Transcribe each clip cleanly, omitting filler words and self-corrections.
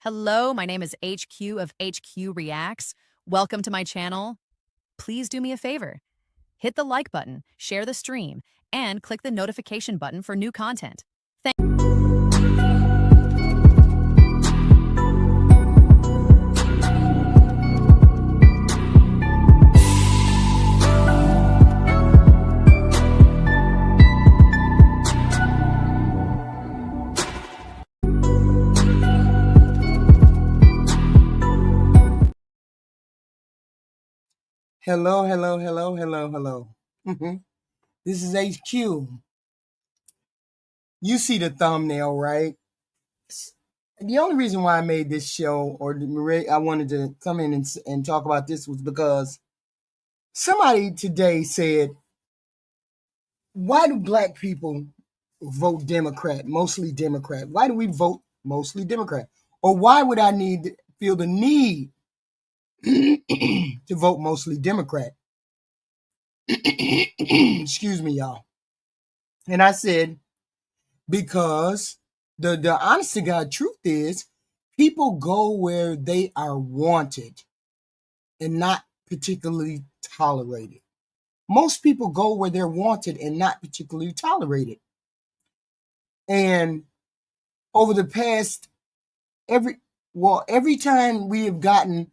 Hello, my name is HQ of HQ Reacts. Welcome to my channel. Please do me a favor. Hit the like button, share the stream, and click the notification button for new content. Hello. This is HQ. You see the thumbnail, right? The only reason why I made this show, or I wanted to come in and talk about this, was because somebody today said, why do black people vote Democrat, mostly Democrat? Why do we vote mostly Democrat? Or why would I feel the need to vote mostly Democrat? Excuse me, y'all. And I said, because the honest to God truth is, people go where they are wanted and not particularly tolerated. Most people go where they're wanted and not particularly tolerated. And over the past, every time we have gotten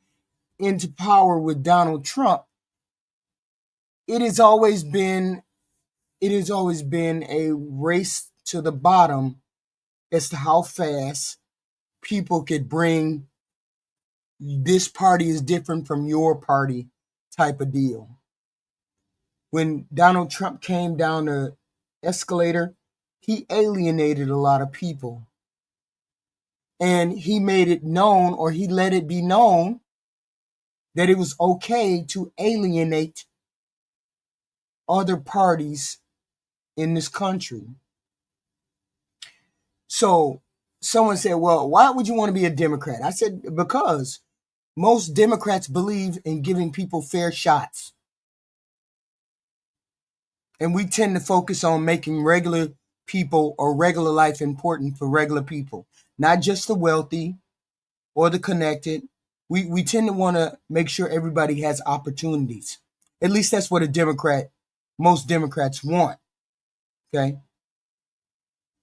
into power with Donald Trump, it has always been a race to the bottom as to how fast people could bring this party is different from your party type of deal. When Donald Trump came down the escalator, he alienated a lot of people. And he made it known, or he let it be known, that it was okay to alienate other parties in this country. So someone said, well, why would you want to be a Democrat? I said, because most Democrats believe in giving people fair shots. And we tend to focus on making regular people or regular life important for regular people, not just the wealthy or the connected. We tend to want to make sure everybody has opportunities. At least that's what most Democrats want. Okay.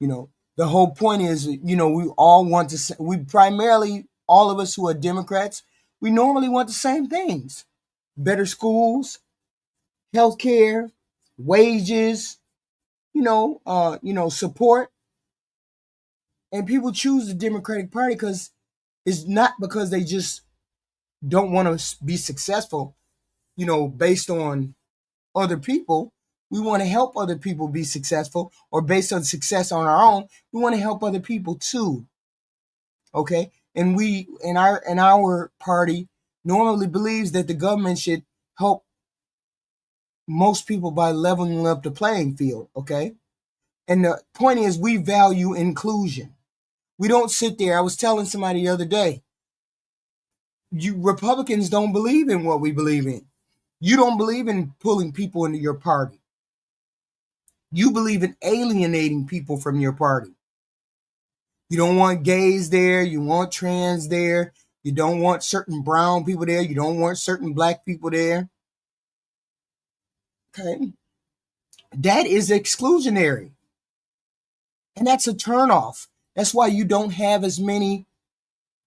The whole point is, we all want to, all of us who are Democrats, we normally want the same things: better schools, healthcare, wages, support. And people choose the Democratic Party because it's not because they just don't want to be successful, based on other people. We want to help other people be successful, or based on success on our own, we want to help other people too. Okay? And we in our party normally believes that the government should help most people by leveling up the playing field, okay? And the point is, we value inclusion. We don't sit there. I was telling somebody the other day, you Republicans don't believe in what we believe in. You don't believe in pulling people into your party. You believe in alienating people from your party. You don't want gays there. You want trans there. You don't want certain brown people there. You don't want certain black people there. Okay. That is exclusionary. And that's a turnoff. That's why you don't have as many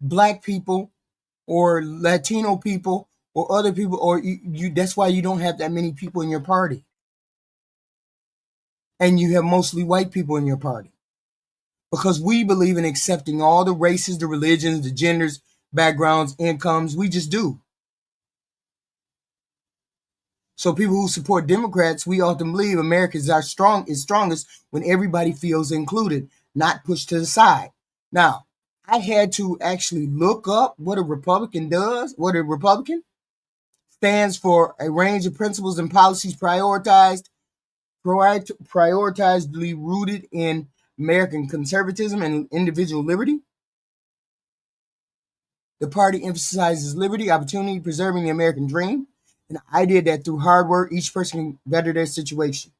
black people or Latino people or other people, or that's why you don't have that many people in your party. And you have mostly white people in your party. Because we believe in accepting all the races, the religions, the genders, backgrounds, incomes. We just do. So people who support Democrats, we often believe America is strongest when everybody feels included, not pushed to the side. Now, I had to actually look up what a Republican does. What a Republican stands for: a range of principles and policies prioritizedly rooted in American conservatism and individual liberty. The party emphasizes liberty, opportunity, preserving the American dream, and the idea that through hard work, each person can better their situation.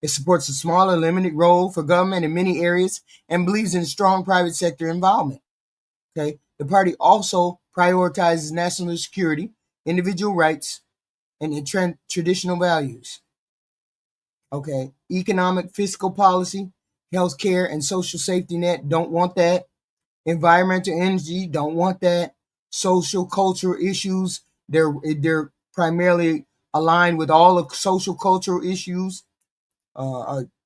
It supports a smaller, limited role for government in many areas and believes in strong private sector involvement. Okay. The party also prioritizes national security, individual rights, and traditional values. Okay. Economic, fiscal policy, healthcare, and social safety net, don't want that. Environmental energy, don't want that. Social cultural issues, they're primarily aligned with all of social cultural issues,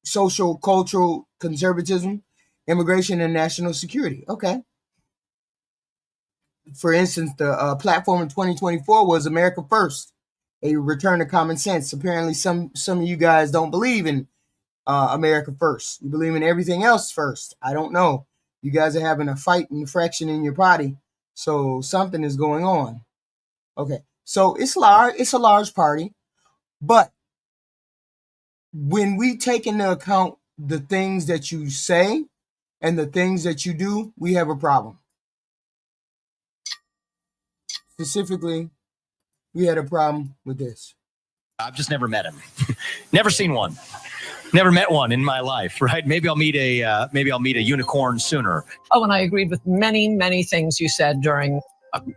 social cultural conservatism, immigration, and national security. Okay. For instance, the platform in 2024 was America First, a return to common sense. Apparently, some of you guys don't believe in America First. You believe in everything else first. I don't know. You guys are having a fight and fraction in your party, so something is going on. Okay, so it's large. It's a large party, but when we take into account the things that you say and the things that you do, we have a problem. Specifically, we had a problem with this. I've just never met him. Never seen one. Never met one in my life, right? Maybe I'll meet a unicorn sooner. Oh, and I agreed with many things you said during,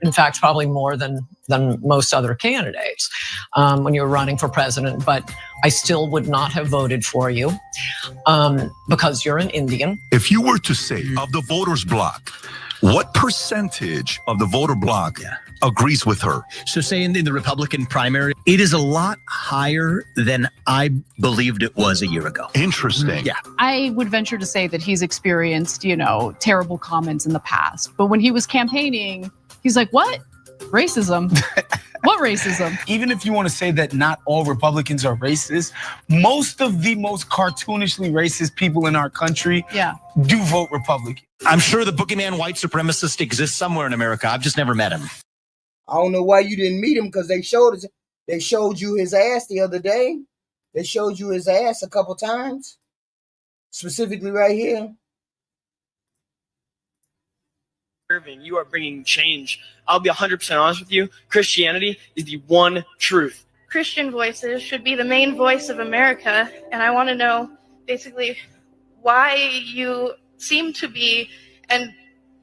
in fact, probably more than most other candidates when you were running for president. But I still would not have voted for you because you're an Indian. If you were to say of the voters bloc, what percentage of the voter bloc agrees with her? So say in the Republican primary, it is a lot higher than I believed it was a year ago. Interesting. Yeah. I would venture to say that he's experienced, terrible comments in the past. But when he was campaigning, he's like, what? Racism? What racism? Even if you want to say that not all Republicans are racist, most of the most cartoonishly racist people in our country do vote Republican. I'm sure the boogeyman white supremacist exists somewhere in America. I've just never met him. I don't know why you didn't meet him, because they showed you his ass the other day. They showed you his ass a couple times, specifically right here. You are bringing change. I'll be 100% honest with you. Christianity is the one truth. Christian voices should be the main voice of America, and I want to know basically why you seem to be, and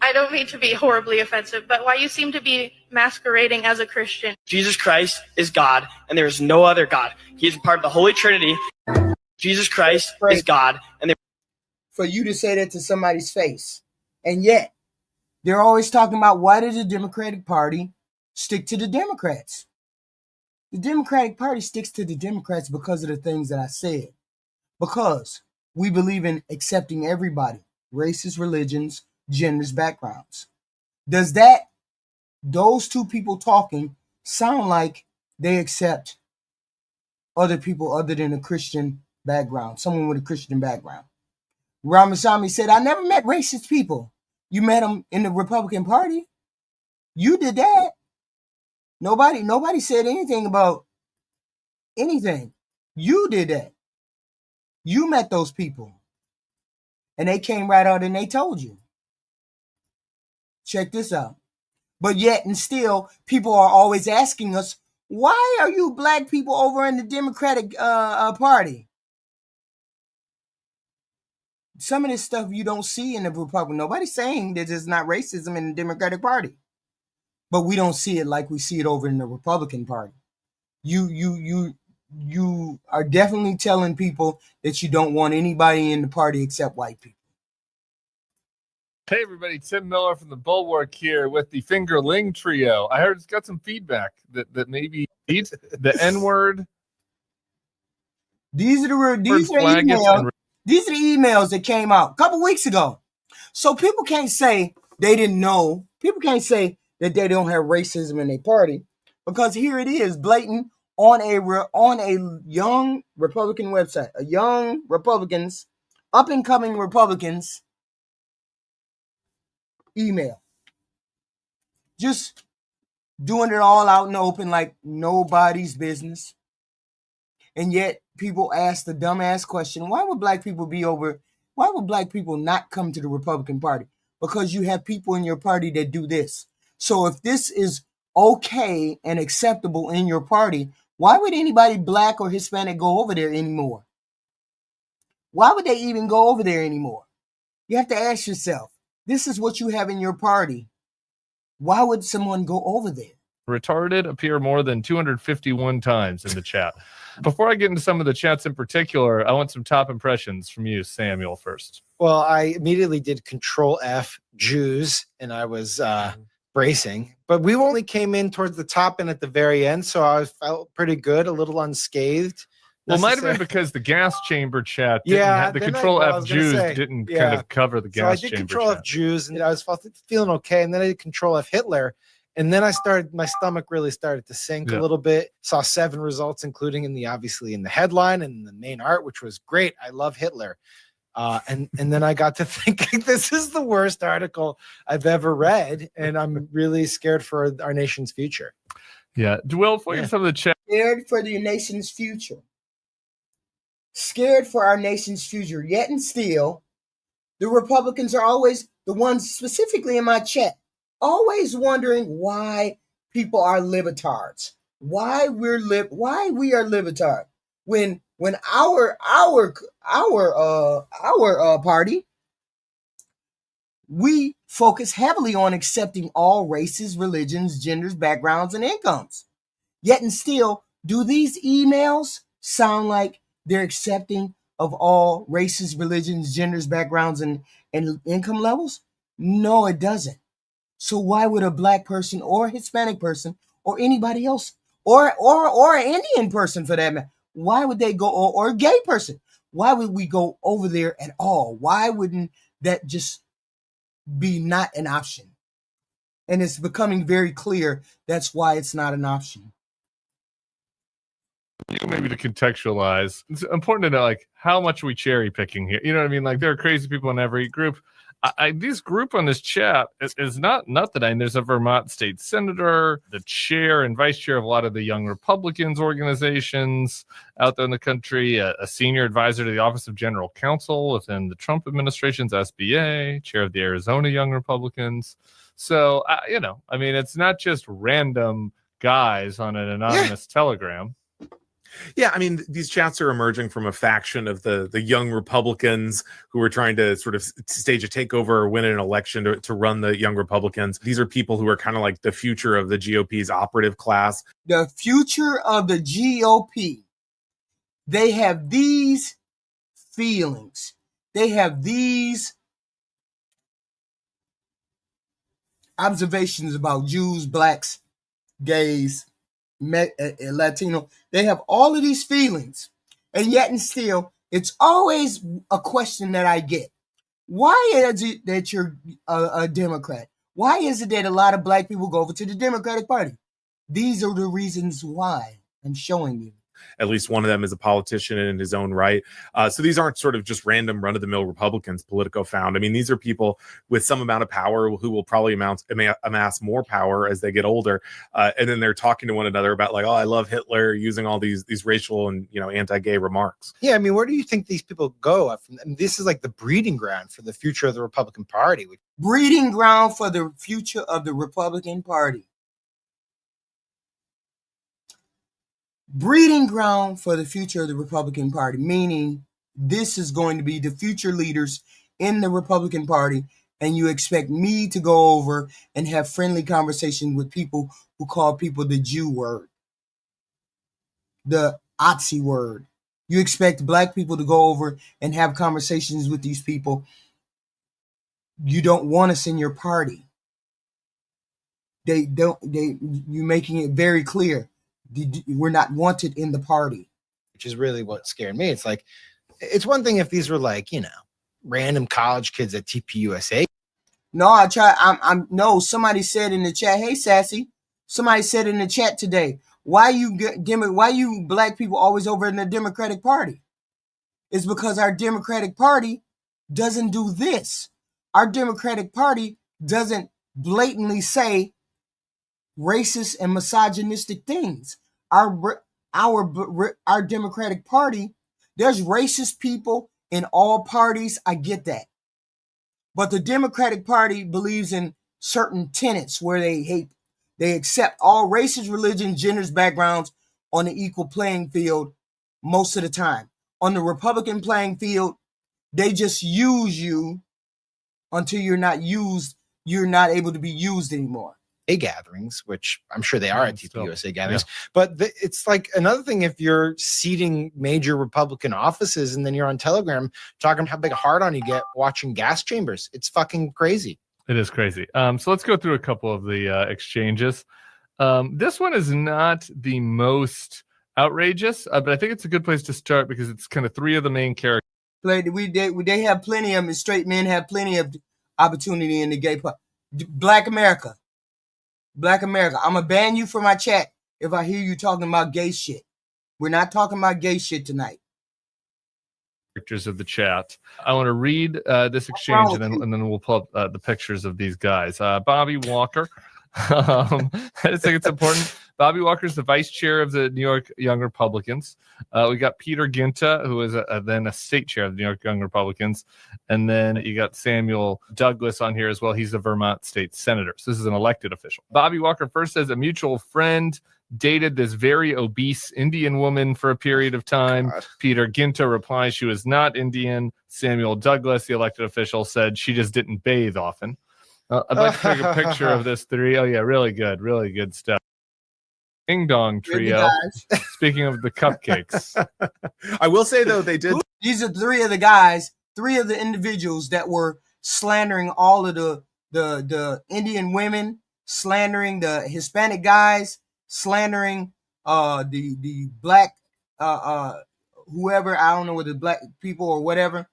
I don't mean to be horribly offensive, but why you seem to be masquerading as a Christian. Jesus Christ is God, and there is no other God. He is part of the Holy Trinity. Jesus Christ is God, and for you to say that to somebody's face, and yet they're always talking about, why did the Democratic Party stick to the Democrats? The Democratic Party sticks to the Democrats because of the things that I said. Because we believe in accepting everybody, races, religions, genders, backgrounds. Does those two people talking sound like they accept other people other than a Christian background, someone with a Christian background? Ramaswamy said, I never met racist people. You met them in the Republican Party. You did that. Nobody said anything about anything. You did that. You met those people. And they came right out and they told you. Check this out. But yet and still, people are always asking us, why are you black people over in the Democratic Party? Some of this stuff you don't see in the Republican. Nobody's saying that there's not racism in the Democratic Party, but we don't see it like we see it over in the Republican Party. You are definitely telling people that you don't want anybody in the party except white people. Hey everybody, Tim Miller from the Bulwark here with the Fingerling Trio. I heard it's got some feedback that maybe the N-word. These are emails. These are the emails that came out a couple weeks ago. So people can't say they didn't know. People can't say that they don't have racism in their party, because here it is, blatant on a young Republican website, a young Republicans, up and coming Republicans email. Just doing it all out in the open like nobody's business. And yet people ask the dumbass question, why would black people not come to the Republican Party? Because you have people in your party that do this. So if this is okay and acceptable in your party, why would anybody black or Hispanic go over there anymore? Why would they even go over there anymore? You have to ask yourself, this is what you have in your party. Why would someone go over there? Retarded appear more than 251 times in the chat. Before I get into some of the chats in particular, I want some top impressions from you, Samuel, first. Well, I immediately did Control F Jews, and I was bracing. But we only came in towards the top and at the very end, so I felt pretty good, a little unscathed. Well, it might have been because the gas chamber chat didn't have the Control F Jews didn't kind of cover the gas chamber. So I did Control F Jews, and I was feeling okay. And then I did Control F Hitler. And then my stomach really started to sink a little bit. Saw 7 results, including obviously in the headline and in the main art, which was great. I love Hitler. And then I got to thinking, this is the worst article I've ever read. And I'm really scared for our nation's future. Yeah. Will, for some of the chat. Scared for the nation's future. Scared for our nation's future. Yet and still, the Republicans are always the ones, specifically in my chat, always wondering why people are libertards. Why we are libertard. When our party, we focus heavily on accepting all races, religions, genders, backgrounds, and incomes. Yet and still, do these emails sound like they're accepting of all races, religions, genders, backgrounds, and income levels? No, it doesn't. So why would a black person or a Hispanic person or anybody else or an Indian person for that matter, why would they go, or a gay person, why would we go over there at all? Why wouldn't that just be not an option? And it's becoming very clear that's why it's not an option. Maybe to contextualize, it's important to know like how much are we cherry picking here. You know what I mean? Like there are crazy people in every group. This group on this chat is not that there's a Vermont state senator, the chair and vice chair of a lot of the Young Republicans organizations out there in the country, a senior advisor to the Office of General Counsel within the Trump administration's SBA, chair of the Arizona Young Republicans. So, it's not just random guys on an anonymous telegram. Yeah, I mean, these chats are emerging from a faction of the young Republicans who are trying to sort of stage a takeover or win an election to run the young Republicans. These are people who are kind of like the future of the GOP's operative class. The future of the GOP. They have these feelings. They have these observations about Jews, blacks, gays, Latino. They have all of these feelings, and yet and still, it's always a question that I get. Why is it that you're a Democrat? Why is it that a lot of black people go over to the Democratic Party? These are the reasons why I'm showing you. At least one of them is a politician in his own right. So these aren't sort of just random run-of-the-mill Republicans Politico found. I mean, these are people with some amount of power who will probably amass more power as they get older. And then they're talking to one another about like, oh, I love Hitler, using all these racial and, anti-gay remarks. Yeah, I mean, where do you think these people go? I mean, this is like the breeding ground for the future of the Republican Party. Breeding ground for the future of the Republican Party. Breeding ground for the future of the Republican Party, meaning this is going to be the future leaders in the Republican Party, and you expect me to go over and have friendly conversation with people who call people the Jew word, the Otzi word. You expect black people to go over and have conversations with these people. You don't want us in your party. You're making it very clear. We're not wanted in the party. Which is really what scared me. It's like, it's one thing if these were like, random college kids at TPUSA. No, no, somebody said in the chat, hey, Sassy, somebody said in the chat today, why you black people always over in the Democratic Party? It's because our Democratic Party doesn't do this. Our Democratic Party doesn't blatantly say racist and misogynistic things. Our Democratic Party, there's racist people in all parties. I get that. But the Democratic Party believes in certain tenets where they accept all races, religions, genders, backgrounds on an equal playing field most of the time. On the Republican playing field, they just use you until you're not able to be used anymore. gatherings, which I'm sure they are at TPUSA gatherings. Yeah. But it's like another thing if you're seating major Republican offices and then you're on Telegram talking how big a hard on you get watching gas chambers. It's fucking crazy. It is crazy. So let's go through a couple of the exchanges. This one is not the most outrageous, but I think it's a good place to start because it's kind of three of the main characters. They have plenty of straight men have plenty of opportunity in the gay part. Black America. I'm gonna ban you from my chat if I hear you talking about gay shit. We're not talking about gay shit tonight. Pictures of the chat. I want to read this exchange and then we'll pull up the pictures of these guys. Bobby Walker. I just think it's important. Bobby Walker is the vice chair of the New York Young Republicans. We got Peter Ginta, who is then a state chair of the New York Young Republicans. And then you got Samuel Douglas on here as well. He's a Vermont state senator. So this is an elected official. Bobby Walker first says a mutual friend dated this very obese Indian woman for a period of time. God. Peter Ginta replies she was not Indian. Samuel Douglas, the elected official, said she just didn't bathe often. I'd like to take a picture of this three. Oh, yeah, really good stuff. Ding Dong Trio. Speaking of the cupcakes. I will say, though, they did. These are three of the guys, three of the individuals that were slandering all of the Indian women, slandering the Hispanic guys, slandering the black whoever, I don't know, whether black people or whatever,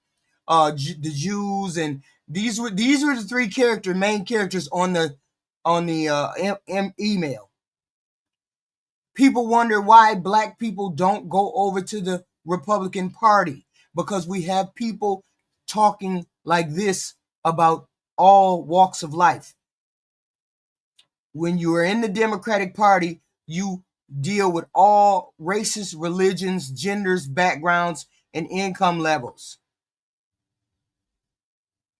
the Jews, and these were the three main characters on the email. People wonder why black people don't go over to the Republican Party, because we have people talking like this about all walks of life. When you are in the Democratic Party, you deal with all races, religions, genders, backgrounds, and income levels.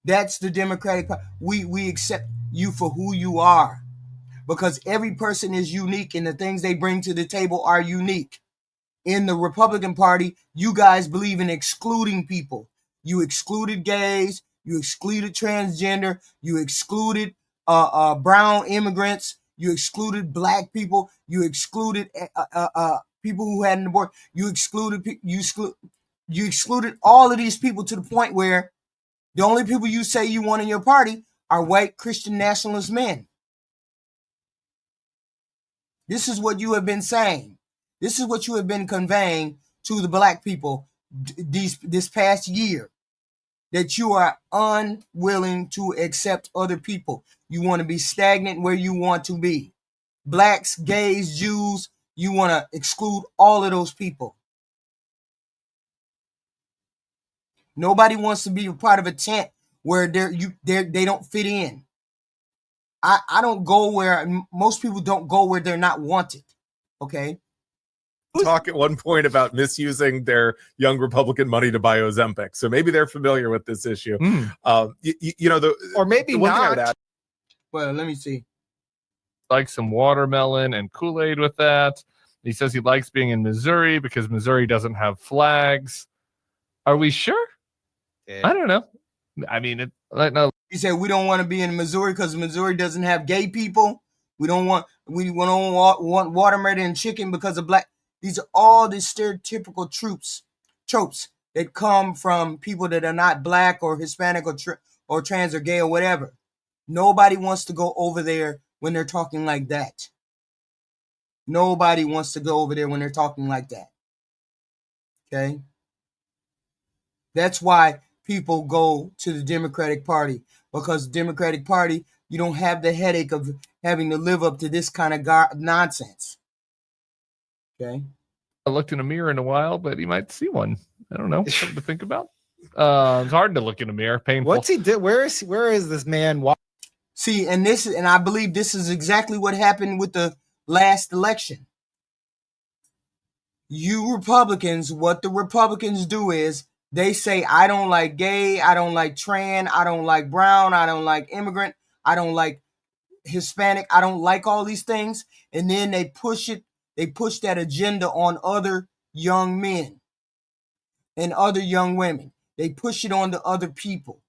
That's the Democratic Party. We accept you for who you are, because every person is unique and the things they bring to the table are unique. In the Republican Party, you guys believe in excluding people. You excluded gays, you excluded transgender, you excluded brown immigrants, you excluded black people, you excluded people who had an abortion, you excluded all of these people to the point where the only people you say you want in your party are white Christian nationalist men. This is what you have been saying. This is what you have been conveying to the black people this past year, that you are unwilling to accept other people. You want to be stagnant where you want to be. Blacks, gays, Jews, you want to exclude all of those people. Nobody wants to be a part of a tent where they don't fit in. I don't go where most people don't go, where they're not wanted. Okay. Talk at one point about misusing their young Republican money to buy Ozempic, so maybe they're familiar with this issue. Or maybe not. Well, let me see. Like some watermelon and Kool-Aid with that. He says he likes being in Missouri because Missouri doesn't have flags. Are we sure? Yeah. I don't know. I mean, no. He said we don't want to be in Missouri because Missouri doesn't have gay people. We don't want watermelon and chicken because of black. These are all the stereotypical tropes that come from people that are not black or Hispanic or trans or gay or whatever. Nobody wants to go over there when they're talking like that. Nobody wants to go over there when they're talking like that. Okay? That's why people go to the Democratic Party, because the Democratic Party, you don't have the headache of having to live up to this kind of nonsense. Okay. I looked in a mirror in a while, but he might see one. I don't know. Something to think about. It's hard to look in a mirror. Painful. What's he did? Where is this man? See, and I believe this is exactly what happened with the last election. You Republicans, what the Republicans do is they say, I don't like gay, I don't like trans, I don't like brown, I don't like immigrant, I don't like Hispanic, I don't like all these things. And then they push that agenda on other young men and other young women. They push it on to other people.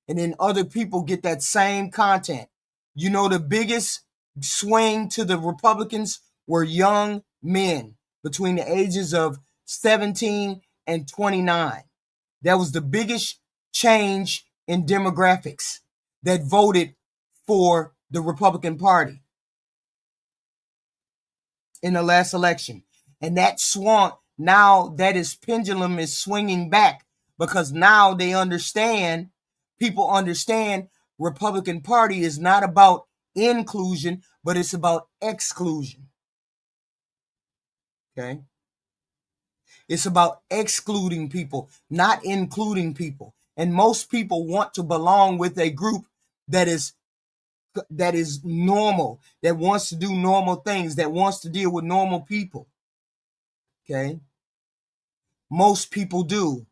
And then other people get that same content. You know, the biggest swing to the Republicans were young men between the ages of 17 and 29. That was the biggest change in demographics that voted for the Republican Party in the last election. And that swung, now that is pendulum is swinging back, because now they understand, people understand Republican Party is not about inclusion, but it's about exclusion. Okay? It's about excluding people, not including people. And most people want to belong with a group that is normal, that wants to do normal things, that wants to deal with normal people. Okay? Most people do.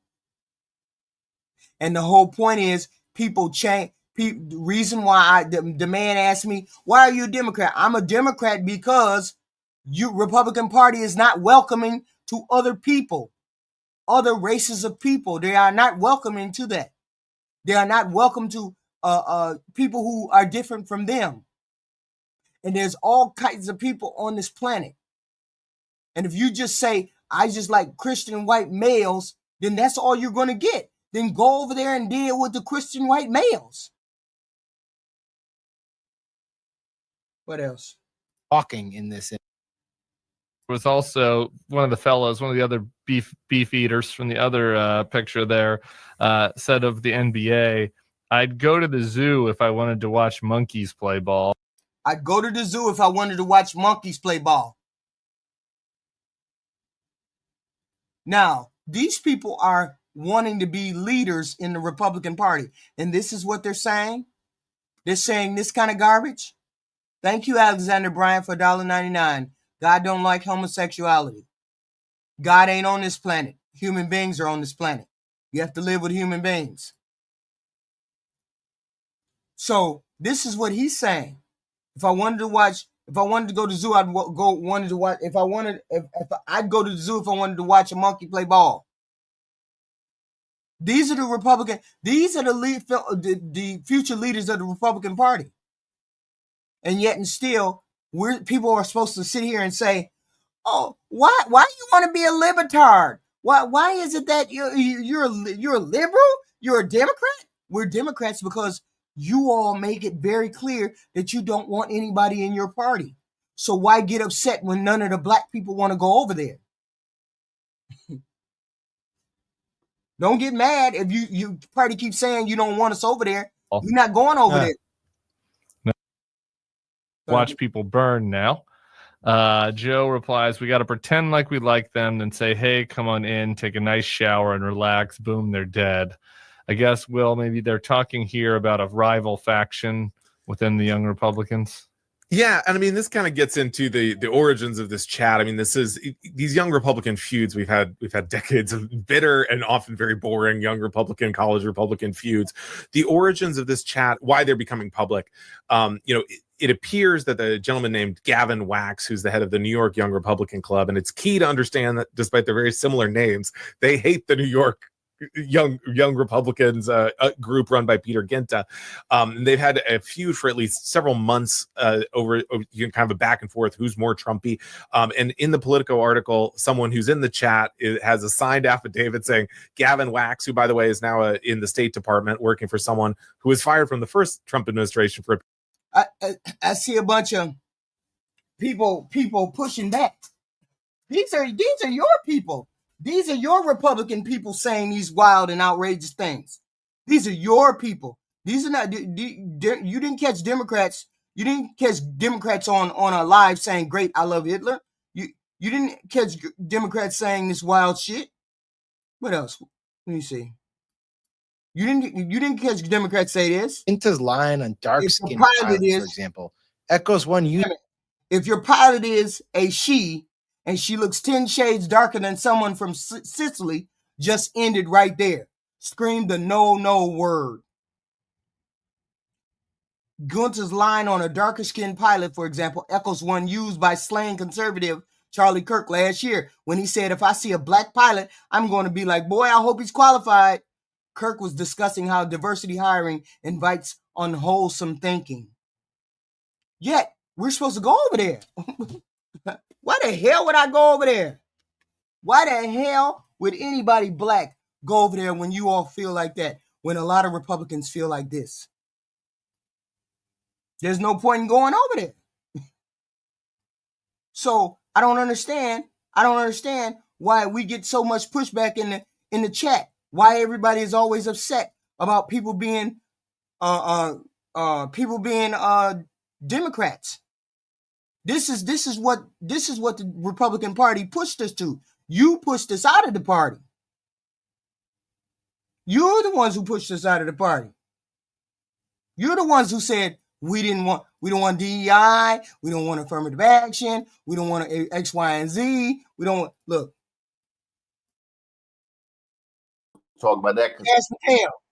And the whole point is people change. The reason why the man asked me, why are you a Democrat? I'm a Democrat because Republican Party is not welcoming to other people, other races of people. They are not welcoming to that. They are not welcome to people who are different from them. And there's all kinds of people on this planet. And if you just say, I just like Christian white males, then that's all you're going to get. Then go over there and deal with the Christian white males. What else? Talking in this. Was also one of the fellows, one of the other beef eaters from the other picture there, said of the NBA, I'd go to the zoo if I wanted to watch monkeys play ball. I'd go to the zoo if I wanted to watch monkeys play ball. Now, these people are wanting to be leaders in the Republican Party. And this is what they're saying. They're saying this kind of garbage. Thank you, Alexander Bryant, for $1.99. God don't like homosexuality. God ain't on this planet. Human beings are on this planet. You have to live with human beings. So this is what he's saying. If I wanted to go to the zoo, I'd go to the zoo if I wanted to watch a monkey play ball. These are the Republican. These are the future leaders of the Republican Party. And yet, and still, people are supposed to sit here and say, "Oh, why you want to be a libertard? Why is it that you're a liberal? You're a Democrat? We're Democrats because you all make it very clear that you don't want anybody in your party. So why get upset when none of the black people want to go over there? Don't get mad if you party keeps saying you don't want us over there. You're not going over there. No. Watch people burn now. Joe replies, we got to pretend like we like them, then say, hey, come on in, take a nice shower and relax. Boom, they're dead. I guess, Will, maybe they're talking here about a rival faction within the Young Republicans. Yeah, and I mean, this kind of gets into the origins of this chat. I mean, these young Republican feuds. We've had decades of bitter and often very boring young Republican, college Republican feuds. The origins of this chat, why they're becoming public. It appears that the gentleman named Gavin Wax, who's the head of the New York Young Republican Club, and it's key to understand that despite their very similar names, they hate the New York young Republicans group run by Peter Ginta. They've had a feud for at least several months over kind of a back and forth, who's more Trumpy. And in the Politico article, someone who's in the chat has a signed affidavit saying Gavin Wax, who by the way is now in the State Department working for someone who was fired from the first Trump administration for. I see a bunch of people pushing back. These are your people. These are your Republican people saying these wild and outrageous things. These are your people. These are not. You didn't catch Democrats. You didn't catch Democrats on a live saying, "Great, I love Hitler." You didn't catch Democrats saying this wild shit. What else? Let me see. You didn't catch Democrats say this. Inta's line on dark skin pilots, for example, echoes one unit. If your pilot is a she, and she looks 10 shades darker than someone from Sicily, just ended right there. Scream the no word. Gunter's line on a darker skinned pilot, for example, echoes one used by slain conservative Charlie Kirk last year when he said, if I see a black pilot, I'm going to be like, boy, I hope he's qualified. Kirk was discussing how diversity hiring invites unwholesome thinking. Yet, We're supposed to go over there. Why the hell would I go over there? Why the hell would anybody black go over there when you all feel like that? When a lot of Republicans feel like this? There's no point in going over there. So I don't understand. I don't understand why we get so much pushback in the chat. Why everybody is always upset about people being Democrats. This is what the Republican Party pushed us to. You pushed us out of the party. You're the ones who pushed us out of the party. You're the ones who said we don't want DEI, we don't want affirmative action, we don't want X, Y, and Z. We don't look. Talk about that because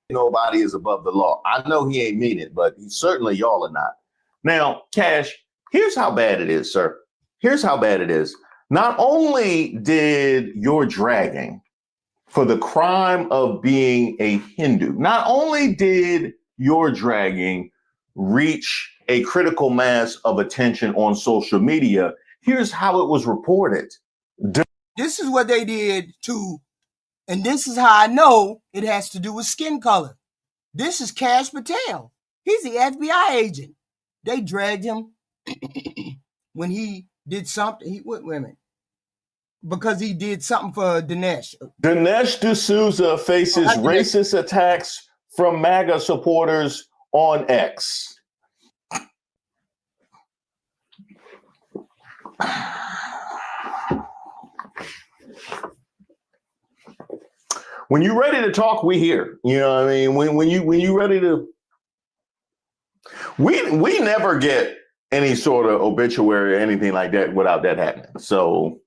nobody is above the law. I know he ain't mean it, but certainly y'all are not. Now, Cash, here's how bad it is, sir. Here's how bad it is. Not only did your dragging for the crime of being a Hindu, not only did your dragging reach a critical mass of attention on social media, here's how it was reported. This is what they did to, and this is how I know it has to do with skin color. This is Kash Patel. He's the FBI agent. They dragged him when he did something. Wait a minute. Because he did something for Dinesh. Dinesh D'Souza faces racist attacks from MAGA supporters on X. When you're ready to talk, we here. You know what I mean? When you ready to, we never get any sort of obituary or anything like that without that happening. So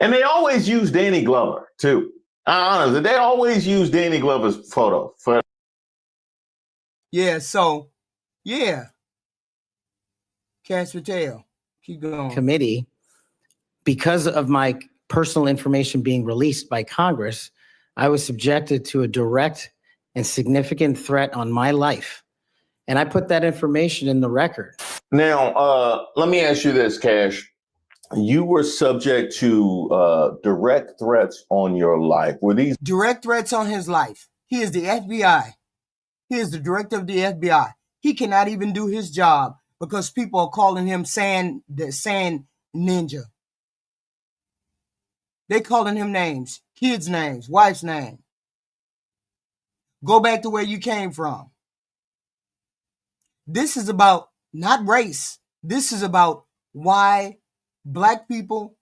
and they always use Danny Glover too. Honestly, they always use Danny Glover's photo for. Yeah. So, yeah. Kash Patel, keep going. Committee, because of my personal information being released by Congress, I was subjected to a direct and significant threat on my life. And I put that information in the record. Now, let me ask you this, Cash. You were subject to direct threats on your life. Were these direct threats on his life? He is the FBI. He is the director of the FBI. He cannot even do his job because people are calling him the Sand Ninja. They calling him names, kids' names, wife's name. Go back to where you came from. This is about not race. This is about why Black people,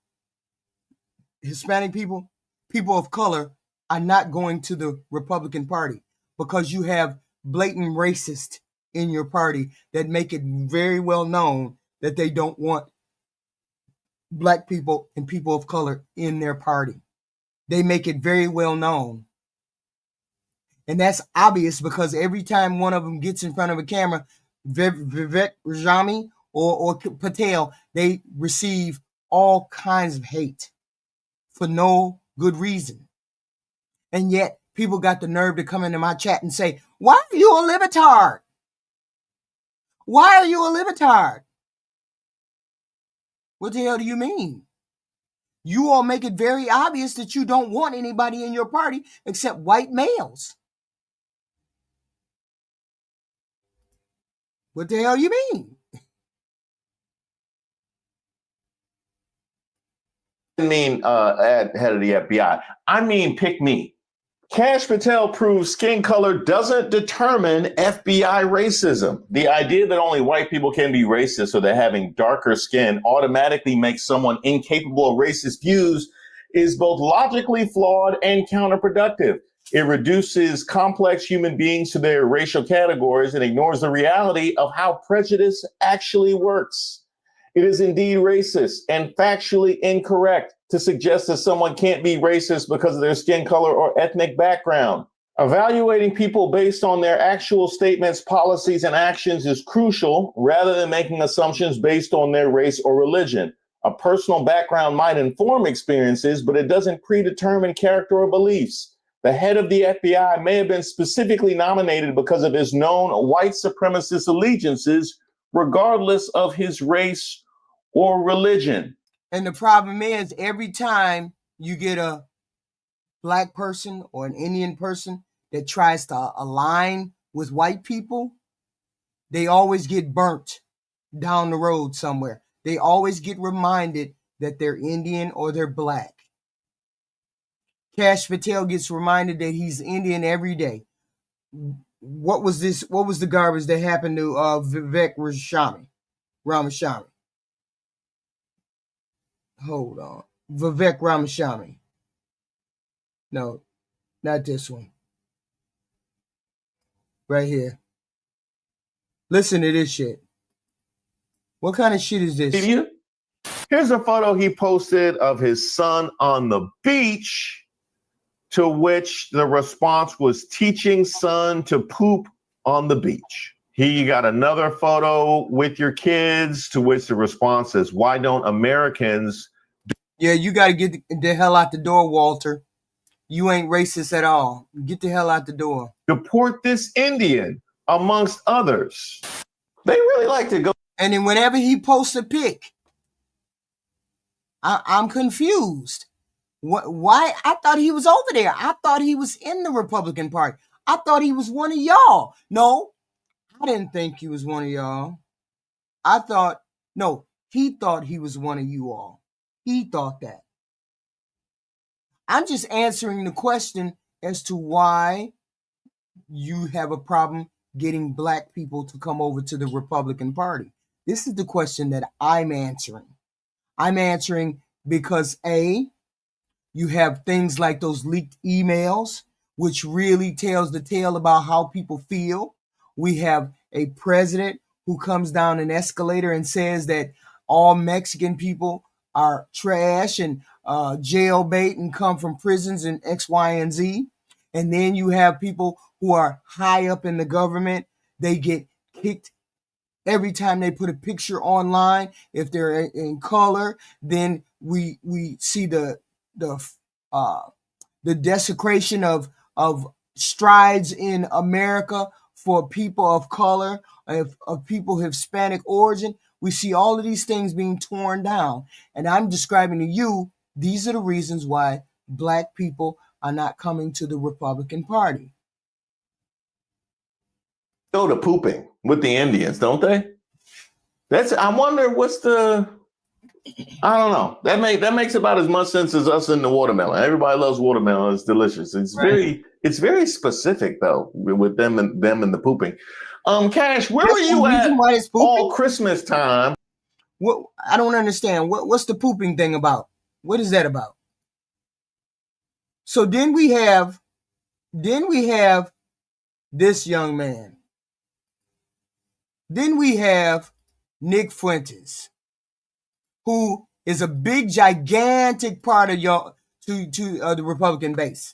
Hispanic people, people of color are not going to the Republican Party because you have blatant racists in your party that make it very well known that they don't want Black people and people of color in their party. They make it very well known. And that's obvious because every time one of them gets in front of a camera, Vivek Rajami or Patel, they receive all kinds of hate for no good reason. And yet people got the nerve to come into my chat and say, why are you a libtard? Why are you a libtard? What the hell do you mean? You all make it very obvious that you don't want anybody in your party except white males. What the hell you mean? I mean head of the FBI. I mean pick me. Kash Patel proves skin color doesn't determine FBI racism. The idea that only white people can be racist or that having darker skin automatically makes someone incapable of racist views is both logically flawed and counterproductive. It reduces complex human beings to their racial categories and ignores the reality of how prejudice actually works. It is indeed racist and factually incorrect to suggest that someone can't be racist because of their skin color or ethnic background. Evaluating people based on their actual statements, policies, and actions is crucial rather than making assumptions based on their race or religion. A personal background might inform experiences, but it doesn't predetermine character or beliefs. The head of the FBI may have been specifically nominated because of his known white supremacist allegiances regardless of his race or religion. And the problem is, every time you get a black person or an Indian person that tries to align with white people, they always get burnt down the road somewhere. They always get reminded that they're Indian or they're black. Kash Patel gets reminded that he's Indian every day. What was this? What was the garbage that happened to Vivek Ramaswamy? Hold on. Vivek Ramaswamy. No, not this one. Right here. Listen to this shit. What kind of shit is this? Here's a photo he posted of his son on the beach, to which the response was teaching son to poop on the beach. Here you got another photo with your kids, to which the response is, why don't Americans... Yeah, you got to get the hell out the door, Walter. You ain't racist at all. Get the hell out the door. Deport this Indian, amongst others. They really like to go. And then whenever he posts a pic, I'm confused. Why? I thought he was over there. I thought he was in the Republican Party. I thought he was one of y'all. No, I didn't think he was one of y'all. He thought he was one of you all. He thought that. I'm just answering the question as to why you have a problem getting black people to come over to the Republican Party. This is the question that I'm answering. I'm answering because A, you have things like those leaked emails, which really tells the tale about how people feel. We have a president who comes down an escalator and says that all Mexican people are trash and jailbait and come from prisons and X, Y, and Z. And then you have people who are high up in the government. They get kicked every time they put a picture online. If they're in color, then we see the desecration of strides in America for people of color, of people of Hispanic origin. We see all of these things being torn down. And I'm describing to you, these are the reasons why black people are not coming to the Republican Party. Go to pooping with the Indians, don't they? I wonder what's the... I don't know. That makes about as much sense as us in the watermelon. Everybody loves watermelon. It's delicious. It's very specific though with them and the pooping. Kash, where were you at all Christmas time? What I don't understand. What's the pooping thing about? What is that about? So then we have this young man. Then we have Nick Fuentes, who is a big, gigantic part of the Republican base.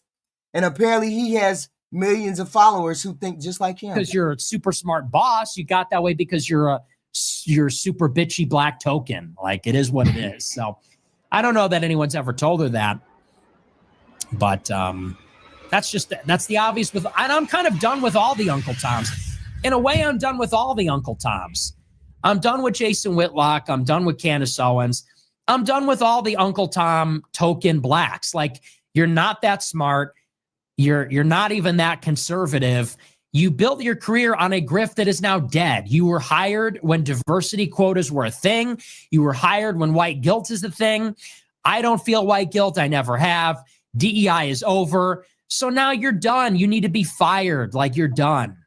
And apparently he has millions of followers who think just like him. Because you're a super smart boss. You got that way because you're super bitchy black token. Like, it is what it is. So I don't know that anyone's ever told her that. But that's the obvious. And I'm kind of done with all the Uncle Toms. In a way, I'm done with all the Uncle Toms. I'm done with Jason Whitlock. I'm done with Candace Owens. I'm done with all the Uncle Tom token blacks. Like, you're not that smart. You're not even that conservative. You built your career on a grift that is now dead. You were hired when diversity quotas were a thing. You were hired when white guilt is a thing. I don't feel white guilt. I never have. DEI is over. So now you're done. You need to be fired. Like, you're done.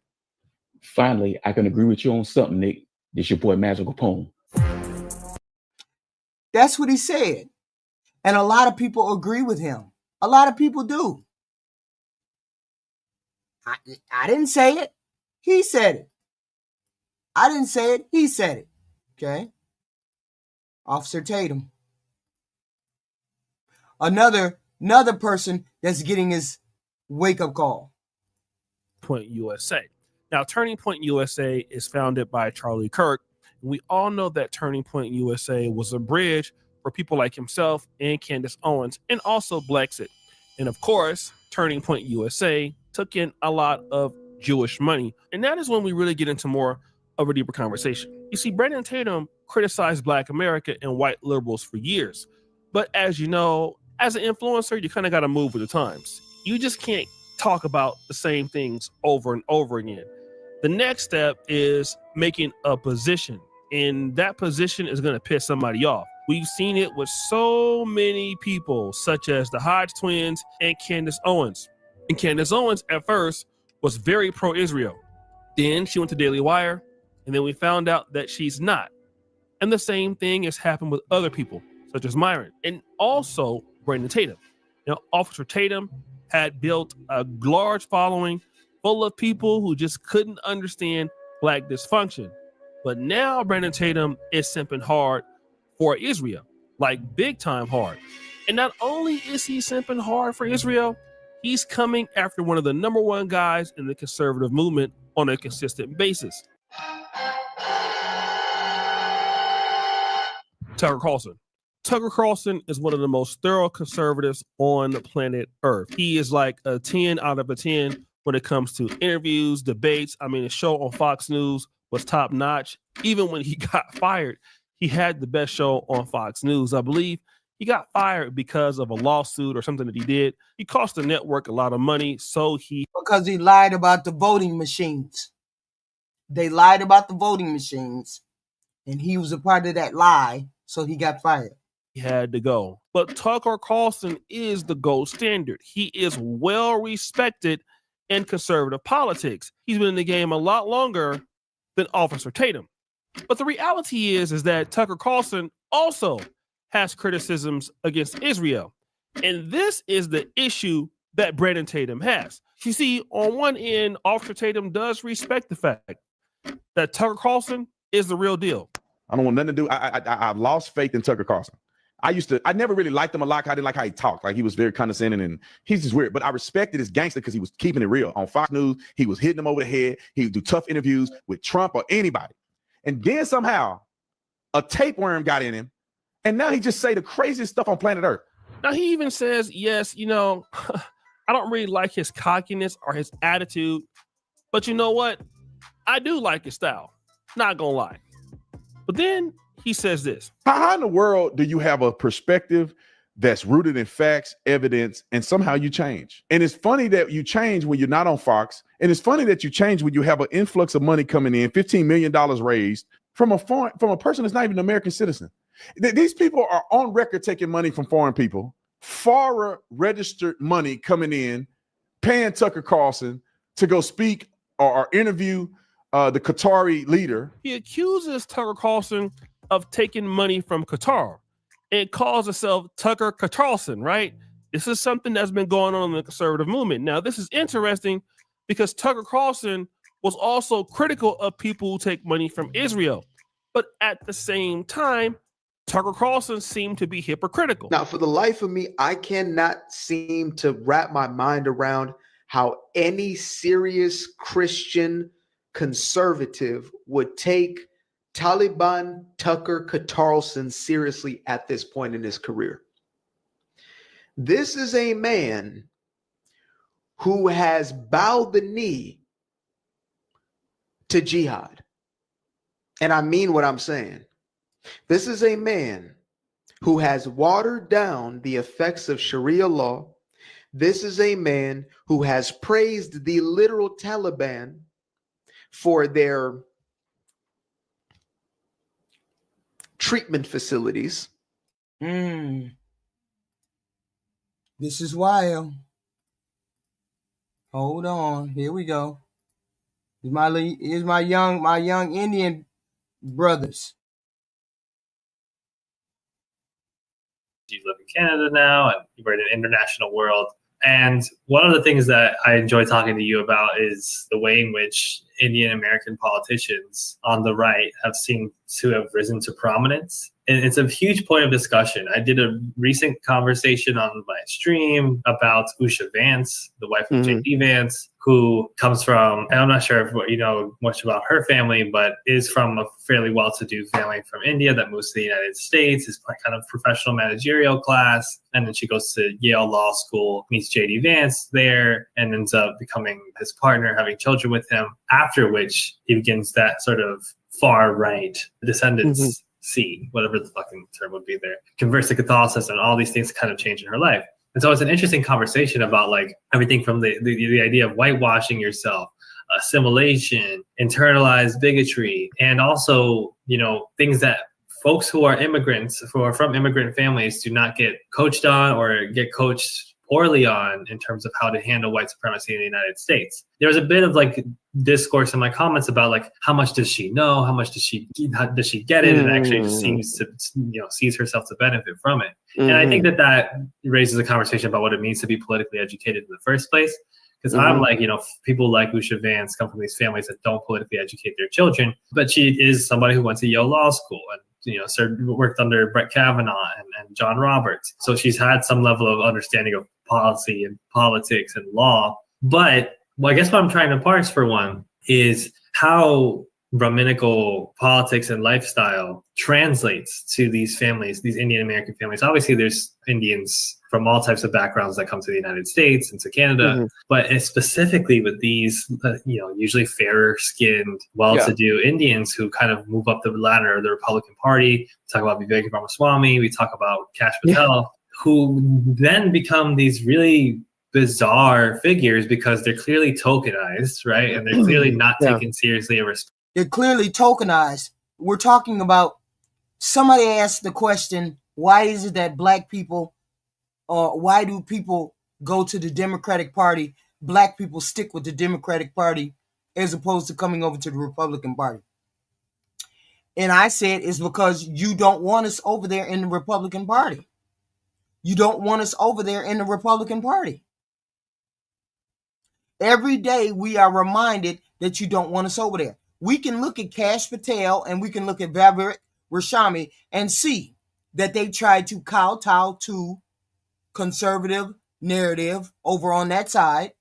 Finally, I can agree with you on something, Nick. This your boy Magical Capone. That's what he said. And a lot of people agree with him. A lot of people do. I didn't say it. He said it. I didn't say it. He said it. Okay. Officer Tatum. Another person that's getting his wake-up call. Point USA. Now, Turning Point USA is founded by Charlie Kirk. We all know that Turning Point USA was a bridge for people like himself and Candace Owens, and also Blexit. And of course, Turning Point USA took in a lot of Jewish money. And that is when we really get into more of a deeper conversation. You see, Brandon Tatum criticized Black America and white liberals for years. But as you know, as an influencer, you kind of got to move with the times. You just can't talk about the same things over and over again. The next step is making a position, and that position is going to piss somebody off. We've seen it with so many people, such as the Hodge twins and Candace Owens. And Candace Owens, at first, was very pro-Israel. Then she went to Daily Wire, and then we found out that she's not. And the same thing has happened with other people, such as Myron, and also Brandon Tatum. You know, Officer Tatum had built a large following full of people who just couldn't understand Black dysfunction. But now Brandon Tatum is simping hard for Israel, like big time hard. And not only is he simping hard for Israel, he's coming after one of the number one guys in the conservative movement on a consistent basis. Tucker Carlson. Tucker Carlson is one of the most thorough conservatives on planet Earth. He is like a 10 out of a 10 when it comes to interviews, debates. I mean, his show on Fox News was top notch. Even when he got fired, he had the best show on Fox News. I believe he got fired because of a lawsuit or something that he did. He cost the network a lot of money, because he lied about the voting machines. They lied about the voting machines, and he was a part of that lie, so he got fired. He had to go. But Tucker Carlson is the gold standard. He is well respected in conservative politics. He's been in the game a lot longer than Officer Tatum. But the reality is that Tucker Carlson also has criticisms against Israel. And this is the issue that Brandon Tatum has. You see, on one end, Officer Tatum does respect the fact that Tucker Carlson is the real deal. I don't want nothing to do. I've lost faith in Tucker Carlson. I never really liked him a lot. I didn't like how he talked. Like, he was very condescending and he's just weird. But I respected his gangster because he was keeping it real. On Fox News, he was hitting them over the head. He would do tough interviews with Trump or anybody. And then somehow a tapeworm got in him. And now he just say the craziest stuff on planet Earth. Now he even says, yes, you know, I don't really like his cockiness or his attitude. But you know what? I do like his style. Not gonna lie. But then he says this. How in the world do you have a perspective that's rooted in facts, evidence, and somehow you change? And it's funny that you change when you're not on Fox. And it's funny that you change when you have an influx of money coming in, $15 million raised from a person that's not even an American citizen. These people are on record taking money from foreign people, foreign registered money coming in, paying Tucker Carlson to go speak or interview the Qatari leader. He accuses Tucker Carlson of taking money from Qatar. It calls itself Tucker Carlson, right? This is something that's been going on in the conservative movement. Now, this is interesting because Tucker Carlson was also critical of people who take money from Israel. But at the same time, Tucker Carlson seemed to be hypocritical. Now, for the life of me, I cannot seem to wrap my mind around how any serious Christian conservative would take Taliban Tucker Carlson seriously at this point in his career. This is a man who has bowed the knee to jihad. And I mean what I'm saying. This is a man who has watered down the effects of Sharia law. This is a man who has praised the literal Taliban for their treatment facilities. This is wild. Hold on. Here we go. Here's my young Indian brothers. You live in Canada now and you're in an international world. And one of the things that I enjoy talking to you about is the way in which Indian American politicians on the right have seemed to have risen to prominence. And it's a huge point of discussion. I did a recent conversation on my stream about Usha Vance, the wife of J.D. Vance, who comes from, and I'm not sure if you know much about her family, but is from a fairly well-to-do family from India that moves to the United States, is kind of professional managerial class. And then she goes to Yale Law School, meets J.D. Vance there, and ends up becoming his partner, having children with him. after which he begins that sort of far right descendants see, whatever the fucking term would be there, converts to Catholicism, and all these things kind of change in her life. And so it's an interesting conversation about like everything from the idea of whitewashing yourself, assimilation, internalized bigotry, and also, you know, things that folks who are immigrants, who are from immigrant families, do not get coached on or get coached poorly on in terms of how to handle white supremacy in the United States. There was a bit of like discourse in my comments about like, how much does she know? How much does she get it? And actually seems to, you know, sees herself to benefit from it. And I think that raises a conversation about what it means to be politically educated in the first place. Because I'm like, you know, people like Lucia Vance come from these families that don't politically educate their children, but she is somebody who went to Yale Law School and, you know, worked under Brett Kavanaugh and John Roberts. So she's had some level of understanding of policy and politics and law. But I guess what I'm trying to parse, for one, is how Brahminical politics and lifestyle translates to these families, these Indian American families. Obviously, there's Indians from all types of backgrounds that come to the United States and to Canada, but it's specifically with these, you know, usually fairer skinned, well-to-do Indians who kind of move up the ladder of the Republican Party. We talk about Vivek Ramaswamy, we talk about Kash Patel, who then become these really bizarre figures because they're clearly tokenized, right? And they're clearly not taken seriously or respected. They're clearly tokenized. We're talking about, somebody asked the question, why is it that black people, why do people go to the Democratic Party? Black people stick with the Democratic Party as opposed to coming over to the Republican Party. And I said, it's because you don't want us over there in the Republican Party. You don't want us over there in the Republican Party. Every day we are reminded that you don't want us over there. We can look at Kash Patel and we can look at Vivek Ramaswamy and see that they tried to kowtow to conservative narrative over on that side,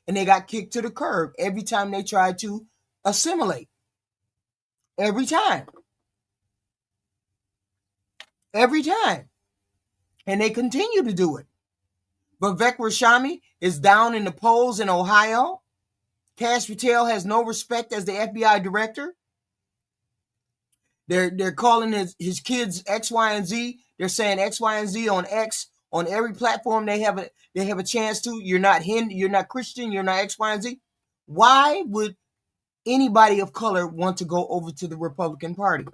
and they got kicked to the curb every time they tried to assimilate. Every time. Every time. And they continue to do it. But Vivek Ramaswamy is down in the polls in Ohio. Kash Patel has no respect as the FBI director. They're calling his kids X, Y, and Z. They're saying X, Y, and Z on X on every platform they have a chance to. You're not Hindu, you're not Christian, you're not X, Y, and Z. Why would anybody of color want to go over to the Republican Party?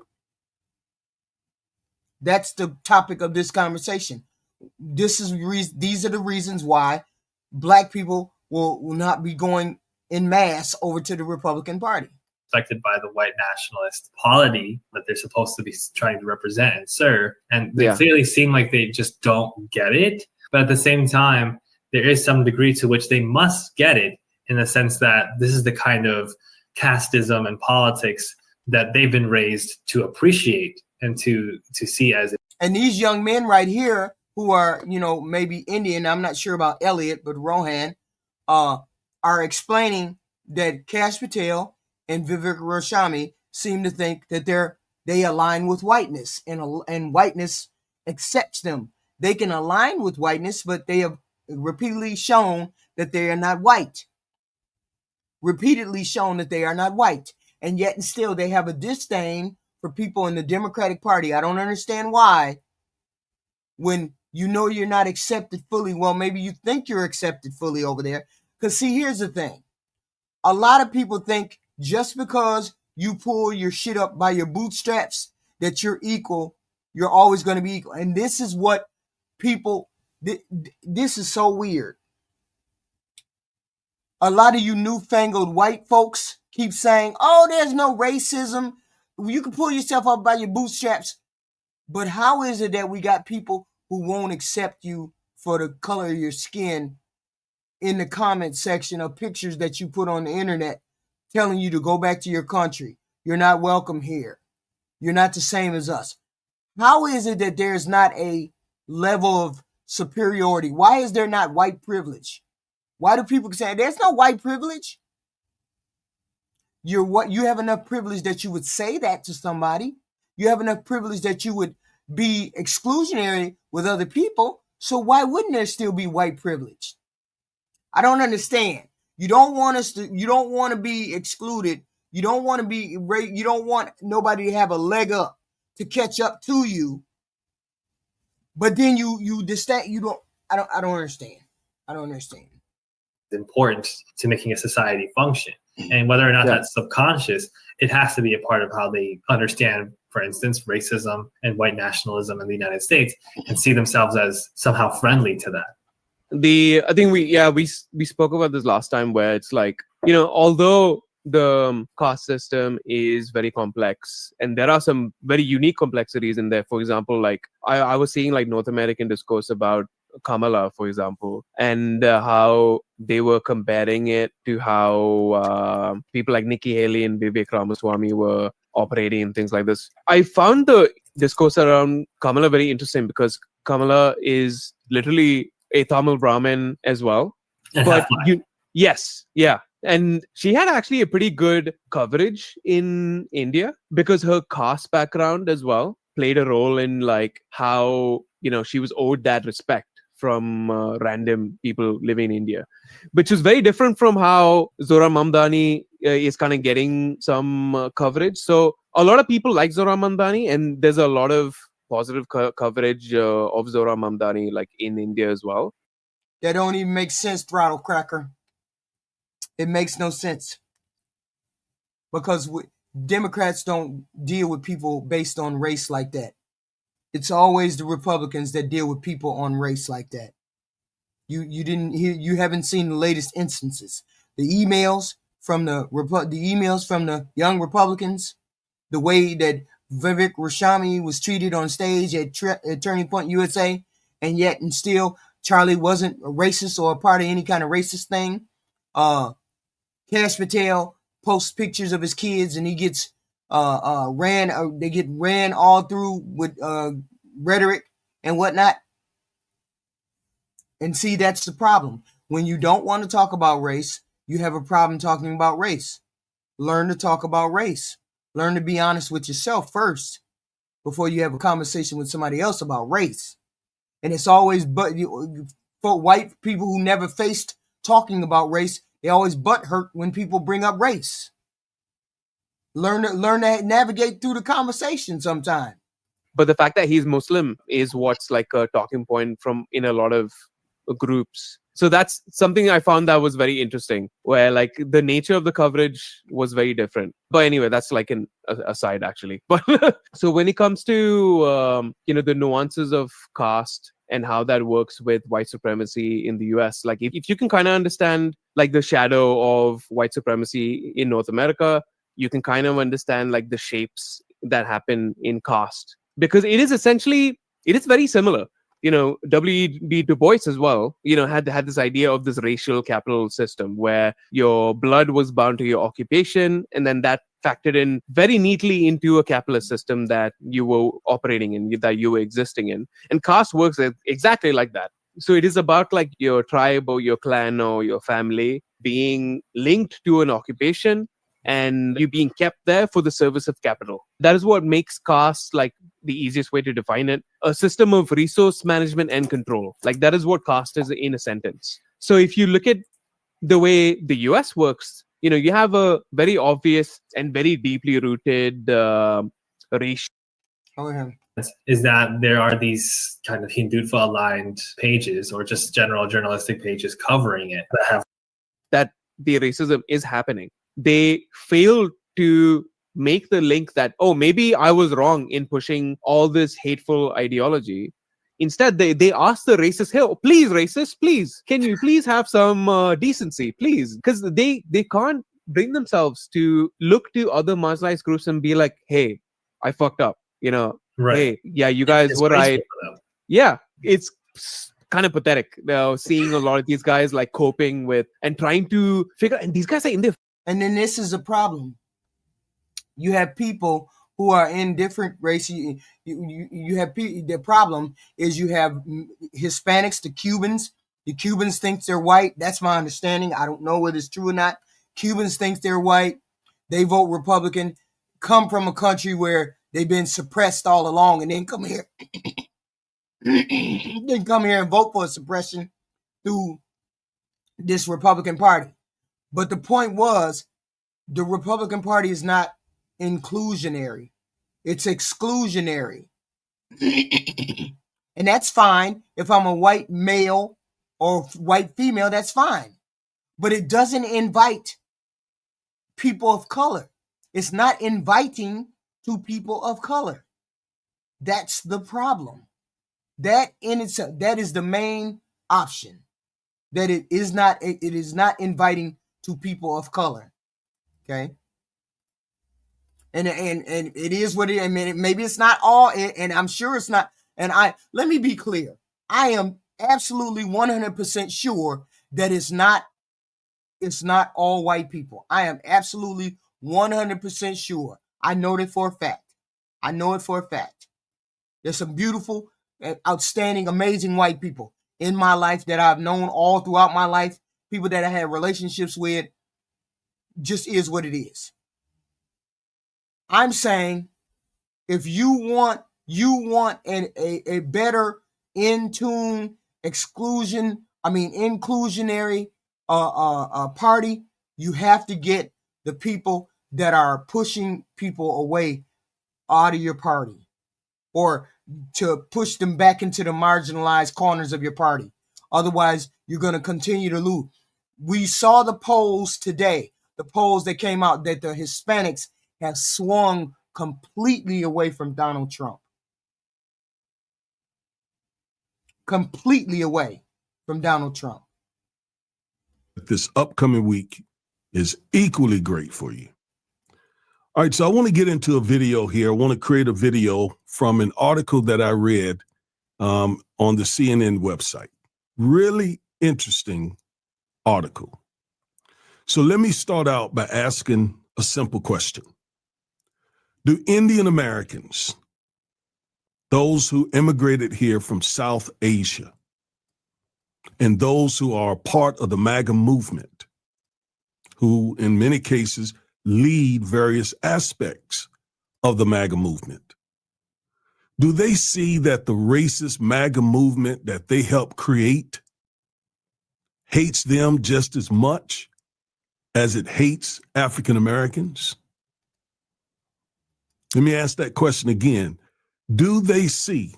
That's the topic of this conversation. These are the reasons why black people will not be going in mass over to the Republican Party. Affected by the white nationalist polity that they're supposed to be trying to represent and serve. And they clearly seem like they just don't get it. But at the same time, there is some degree to which they must get it, in the sense that this is the kind of casteism and politics that they've been raised to appreciate and to see as it. And these young men right here who are, you know, maybe Indian, I'm not sure about Elliot, but Rohan, are explaining that Kash Patel and Vivek Ramaswamy seem to think that they align with whiteness, and whiteness accepts them. They can align with whiteness, but they have repeatedly shown that they are not white. Repeatedly shown that they are not white. And yet and still they have a disdain for people in the Democratic Party. I don't understand why. When you know you're not accepted fully, well, maybe you think you're accepted fully over there. Because see, here's the thing. A lot of people think just because you pull your shit up by your bootstraps that you're equal, you're always going to be equal. And this is what people, this is so weird. A lot of you newfangled white folks keep saying, oh, there's no racism. You can pull yourself up by your bootstraps. But how is it that we got people who won't accept you for the color of your skin in the comment section of pictures that you put on the internet telling you to go back to your country? You're not welcome here. You're not the same as us. How is it that there's not a level of superiority? Why is there not white privilege? Why do people say there's no white privilege? You have enough privilege that you would say that to somebody. You have enough privilege that you would be exclusionary with other people. So why wouldn't there still be white privilege? I don't understand. You don't want us to. You don't want to be excluded. You don't want to be. You don't want nobody to have a leg up to catch up to you. But then you distinct. You don't. I don't understand. I don't understand. Important to making a society function, and whether or not that's subconscious, it has to be a part of how they understand, for instance, racism and white nationalism in the United States, and see themselves as somehow friendly to that. I think we spoke about this last time, where it's like, although the caste system is very complex and there are some very unique complexities in there. For example, like I was seeing like North American discourse about Kamala, for example, and how they were comparing it to how people like Nikki Haley and Vivek Ramaswamy were operating and things like this. I found the discourse around Kamala very interesting because Kamala is literally a Tamil Brahmin as well. But and she had actually a pretty good coverage in India because her caste background as well played a role in like how, she was owed that respect from random people living in India, which is very different from how Zohra Mamdani is kind of getting some coverage. So a lot of people like Zohra Mamdani, and there's a lot of positive coverage of Zohra Mamdani like in India as well. That don't even make sense, Throttle Cracker. It makes no sense. Because Democrats don't deal with people based on race like that. It's always the Republicans that deal with people on race like that. You haven't seen the latest instances. The emails from the young Republicans, the way that Vivek Ramaswamy was treated on stage at Turning Point USA, and yet and still Charlie wasn't a racist or a part of any kind of racist thing. Kash Patel posts pictures of his kids and he gets they get ran all through with rhetoric and whatnot. And see, that's the problem. When you don't want to talk about race, you have a problem talking about race. Learn to talk about race. Learn to be honest with yourself first before you have a conversation with somebody else about race. And it's always for white people who never faced talking about race, they always butt hurt when people bring up race. Learn to navigate through the conversation sometime. But the fact that he's Muslim is what's like a talking point in a lot of groups. So that's something I found that was very interesting, where like the nature of the coverage was very different. But anyway, that's like an aside actually. But so when it comes to the nuances of caste and how that works with white supremacy in the US, like if you can kind of understand like the shadow of white supremacy in North America, you can kind of understand like the shapes that happen in caste, because it is very similar. W.E.B. Du Bois as well, had this idea of this racial capital system where your blood was bound to your occupation, and then that factored in very neatly into a capitalist system that you were operating in, that you were existing in. And caste works exactly like that. So it is about like your tribe or your clan or your family being linked to an occupation and you being kept there for the service of capital. That is what makes caste, like the easiest way to define it, a system of resource management and control. Like that is what caste is in a sentence. So if you look at the way the US works, you have a very obvious and very deeply rooted race. Is that there are these kind of Hindutva aligned pages or just general journalistic pages covering it that the racism is happening. They fail to make the link that, maybe I was wrong in pushing all this hateful ideology. Instead, they ask the racist, hey, please, racist, please, can you please have some decency, please? Because they can't bring themselves to look to other marginalized groups and be like, hey, I fucked up, Right. Hey, yeah, you guys were right. Yeah, it's kind of pathetic, seeing a lot of these guys like coping with and trying to figure, and these guys are in their. And then this is a problem. You have people who are in different races. You have the problem is you have Hispanics, the Cubans. The Cubans think they're white. That's my understanding. I don't know whether it's true or not. Cubans think they're white. They vote Republican. Come from a country where they've been suppressed all along, and then come here. Then come here and vote for suppression through this Republican Party. But the point was, the Republican Party is not inclusionary. It's exclusionary. And that's fine. If I'm a white male or white female, that's fine. But it doesn't invite people of color. It's not inviting to people of color. That's the problem. That in itself, that is the main option. That it is not inviting to people of color. Okay. And it is what it is. I mean, maybe it's not all, and I'm sure it's not. And let me be clear. I am absolutely 100% sure that it's not all white people. I am absolutely 100% sure. I know that for a fact. I know it for a fact. There's some beautiful, outstanding, amazing white people in my life that I've known all throughout my life. People that I had relationships with. Just is what it is. I'm saying, if you want a better inclusionary party, you have to get the people that are pushing people away out of your party, or to push them back into the marginalized corners of your party. Otherwise, you're going to continue to lose. We saw the polls today, the polls that came out, that the Hispanics have swung completely away from Donald Trump. Completely away from Donald Trump. This upcoming week is equally great for you. All right, so I want to get into a video here. I want to create a video from an article that I read on the CNN website. Really interesting article. So let me start out by asking a simple question. Do Indian Americans, those who immigrated here from South Asia, and those who are part of the MAGA movement, who in many cases lead various aspects of the MAGA movement, do they see that the racist MAGA movement that they helped create hates them just as much as it hates African Americans? Let me ask that question again. Do they see,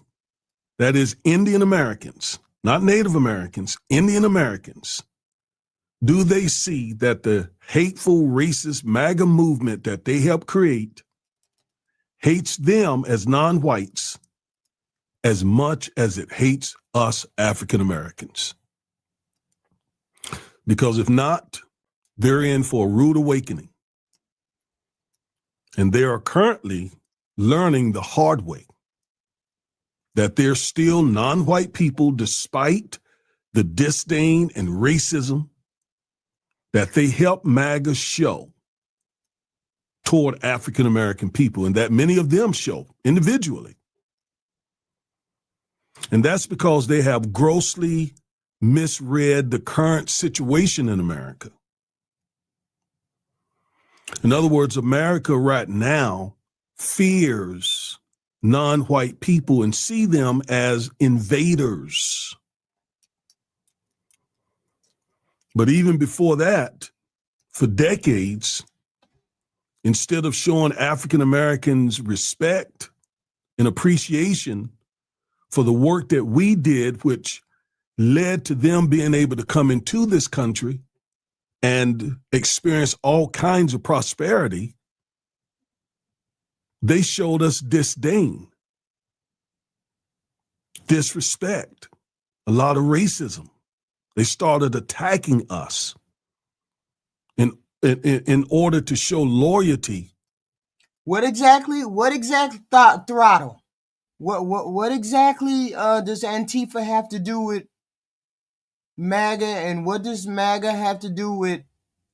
that is Indian Americans, not Native Americans, Indian Americans, do they see that the hateful, racist MAGA movement that they helped create hates them as non-whites as much as it hates us African Americans? Because if not, they're in for a rude awakening. And they are currently learning the hard way that they're still non-white people, despite the disdain and racism that they help MAGA show toward African American people, and that many of them show individually. And that's because they have grossly misread the current situation in America. In other words, America right now fears non-white people and see them as invaders. But even before that, for decades, instead of showing African Americans respect and appreciation for the work that we did, which led to them being able to come into this country and experience all kinds of prosperity, they showed us disdain, disrespect, a lot of racism. They started attacking us in order to show loyalty. What exactly throttle? What exactly does Antifa have to do with MAGA, and what does MAGA have to do with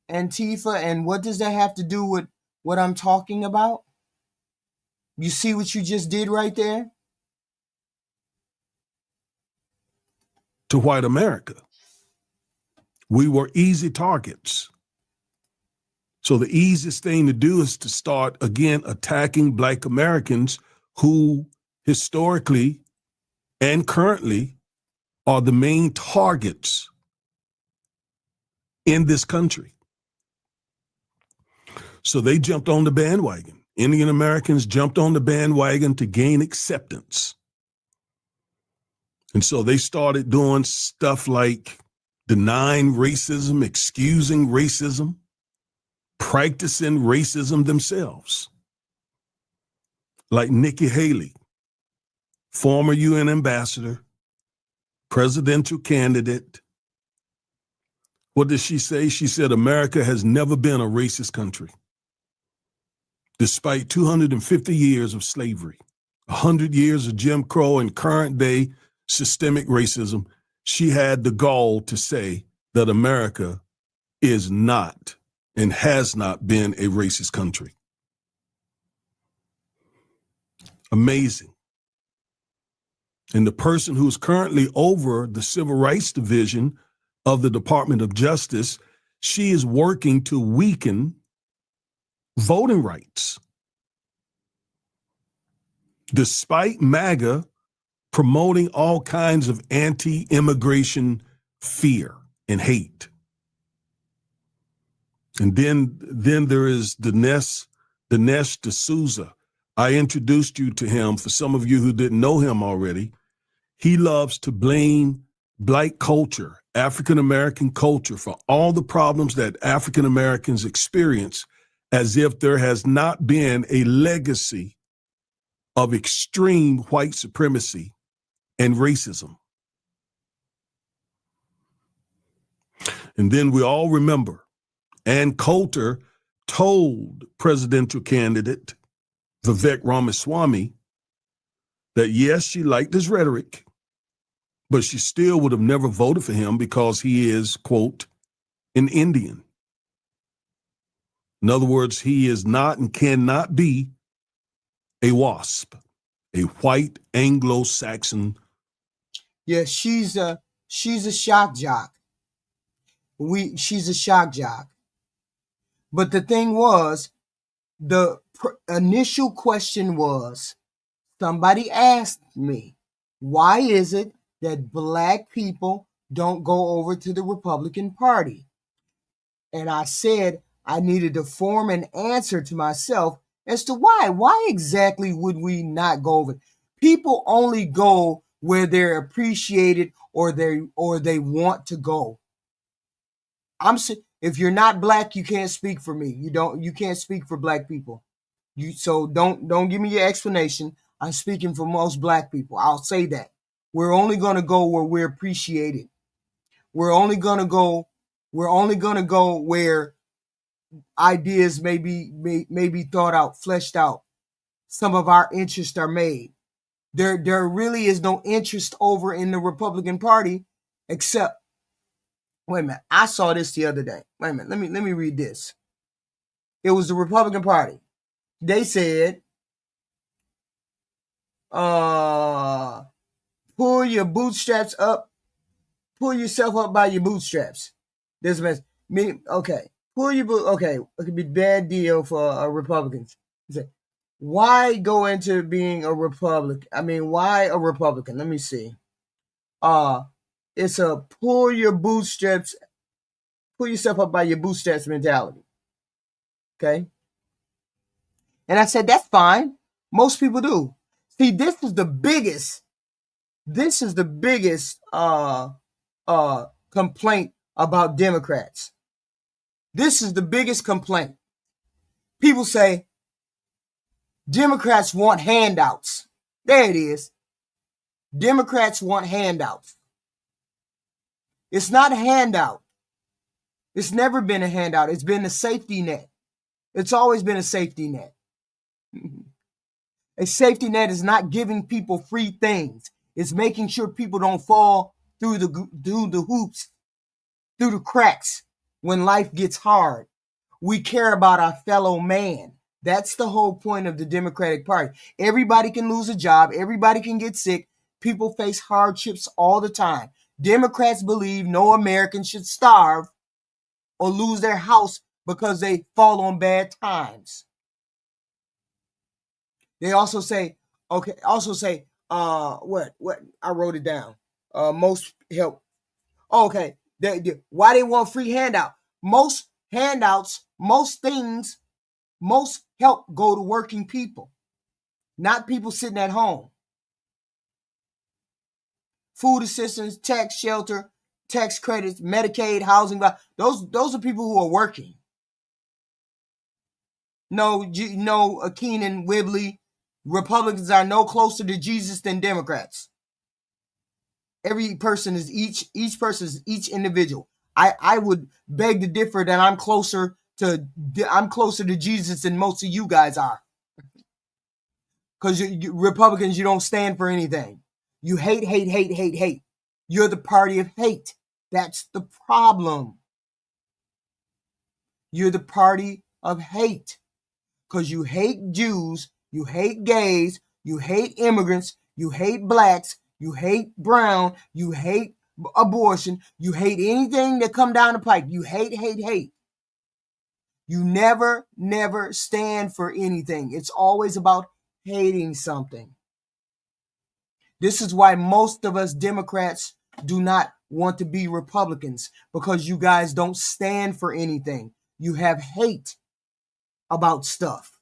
Antifa, and what does that have to do with what I'm talking about? You see what you just did right there? To white America. We were easy targets. So the easiest thing to do is to start, again, attacking Black Americans who historically and currently are the main targets in this country. So they jumped on the bandwagon. Indian Americans jumped on the bandwagon to gain acceptance. And so they started doing stuff like denying racism, excusing racism, practicing racism themselves. Like Nikki Haley, former UN ambassador, presidential candidate. What did she say? She said, America has never been a racist country. Despite 250 years of slavery, 100 years of Jim Crow and current day systemic racism, she had the gall to say that America is not and has not been a racist country. Amazing. And the person who's currently over the Civil Rights Division of the Department of Justice, she is working to weaken voting rights. Despite MAGA promoting all kinds of anti-immigration fear and hate. And then there is Dinesh D'Souza. I introduced you to him. For some of you who didn't know him already, he loves to blame Black culture, African-American culture, for all the problems that African-Americans experience, as if there has not been a legacy of extreme white supremacy and racism. And then we all remember Ann Coulter told presidential candidate Vivek Ramaswamy that yes, she liked his rhetoric, but she still would have never voted for him because he is, quote, an Indian. In other words, he is not and cannot be a WASP, a white Anglo-Saxon. Yeah, she's a shock jock. She's a shock jock. But the thing was, the initial question was, somebody asked me, why is it that Black people don't go over to the Republican Party? And I said I needed to form an answer to myself as to why. Why exactly would we not go over? People only go where they're appreciated or they want to go. If you're not Black, you can't speak for me. You can't speak for Black people. So don't give me your explanation. I'm speaking for most Black people. I'll say that. We're only going to go where we're appreciated. We're only going to go where ideas may be thought out, fleshed out. Some of our interests are made. There really is no interest over in the Republican Party except, wait a minute, I saw this the other day. Wait a minute, let me read this. It was the Republican Party. They said, pull your bootstraps up, pull yourself up by your bootstraps. This mess. Okay. Pull your boot. Okay. It could be a bad deal for Republicans. Why go into being a Republican? I mean, why a Republican? Let me see. It's a pull yourself up by your bootstraps mentality. Okay. And I said, that's fine. Most people do. See, this is the biggest complaint about Democrats. This is the biggest complaint. People say Democrats want handouts. There it is. Democrats want handouts. It's not a handout. It's never been a handout. It's been a safety net. It's always been a safety net. A safety net is not giving people free things. It's making sure people don't fall through the hoops, through the cracks when life gets hard. We care about our fellow man. That's the whole point of the Democratic Party. Everybody can lose a job. Everybody can get sick. People face hardships all the time. Democrats believe no American should starve or lose their house because they fall on bad times. They also say, what I wrote it down. Most help. Okay. Why they want free handout? Most handouts, most things Most help go to working people, not people sitting at home. Food assistance, tax shelter, tax credits, Medicaid, housing, those are people who are working. No, Keenan Wibley, Republicans are no closer to Jesus than Democrats. Every person is each person is each individual. I would beg to differ that I'm closer to Jesus than most of you guys are. Because Republicans, you don't stand for anything. You hate, hate, hate, hate, hate. You're the party of hate. That's the problem. You're the party of hate. Because you hate Jews, you hate gays, you hate immigrants, you hate blacks, you hate brown, you hate abortion, you hate anything that come down the pipe. You hate, hate, hate. You never stand for anything. It's always about hating something. This is why most of us Democrats do not want to be Republicans, because you guys don't stand for anything. You have hate about stuff.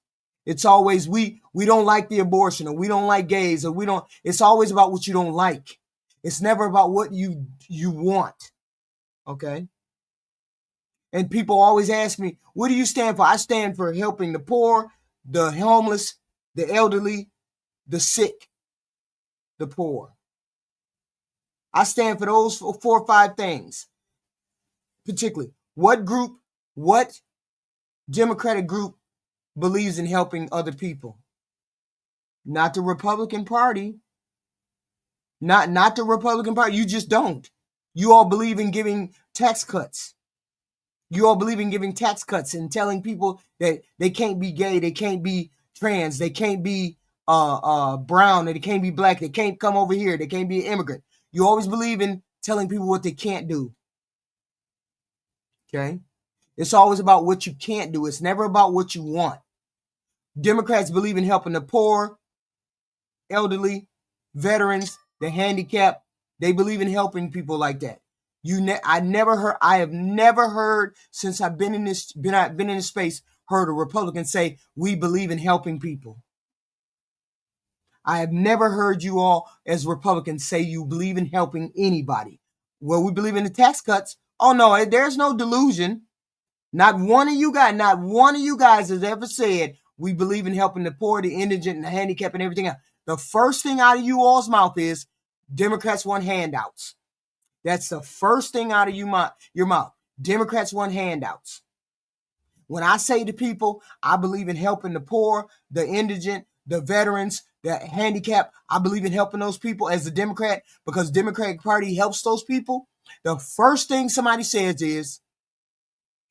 It's always we don't like the abortion, or we don't like gays, or we don't. It's always about what you don't like. It's never about what you want. Okay? And people always ask me, what do you stand for? I stand for helping the poor, the homeless, the elderly, the sick, the poor. I stand for those 4 or 5 things. Particularly, what Democratic group believes in helping other people? Not the Republican Party. Not the Republican Party. You just don't. You all believe in giving tax cuts. You all believe in giving tax cuts and telling people that they can't be gay, they can't be trans, they can't be brown, they can't be black, they can't come over here, they can't be an immigrant. You always believe in telling people what they can't do. Okay? It's always about what you can't do. It's never about what you want. Democrats believe in helping the poor, elderly, veterans, the handicapped. They believe in helping people like that. I have never heard since I've been in this space, heard a Republican say, we believe in helping people. I have never heard you all as Republicans say you believe in helping anybody. Well, we believe in the tax cuts. Oh no, there's no delusion. Not one of you guys has ever said we believe in helping the poor, the indigent, and the handicapped and everything else. The first thing out of you all's mouth is Democrats want handouts. That's the first thing out of your mouth. Democrats want handouts. When I say to people, I believe in helping the poor, the indigent, the veterans, the handicapped, I believe in helping those people as a Democrat because Democratic Party helps those people. The first thing somebody says is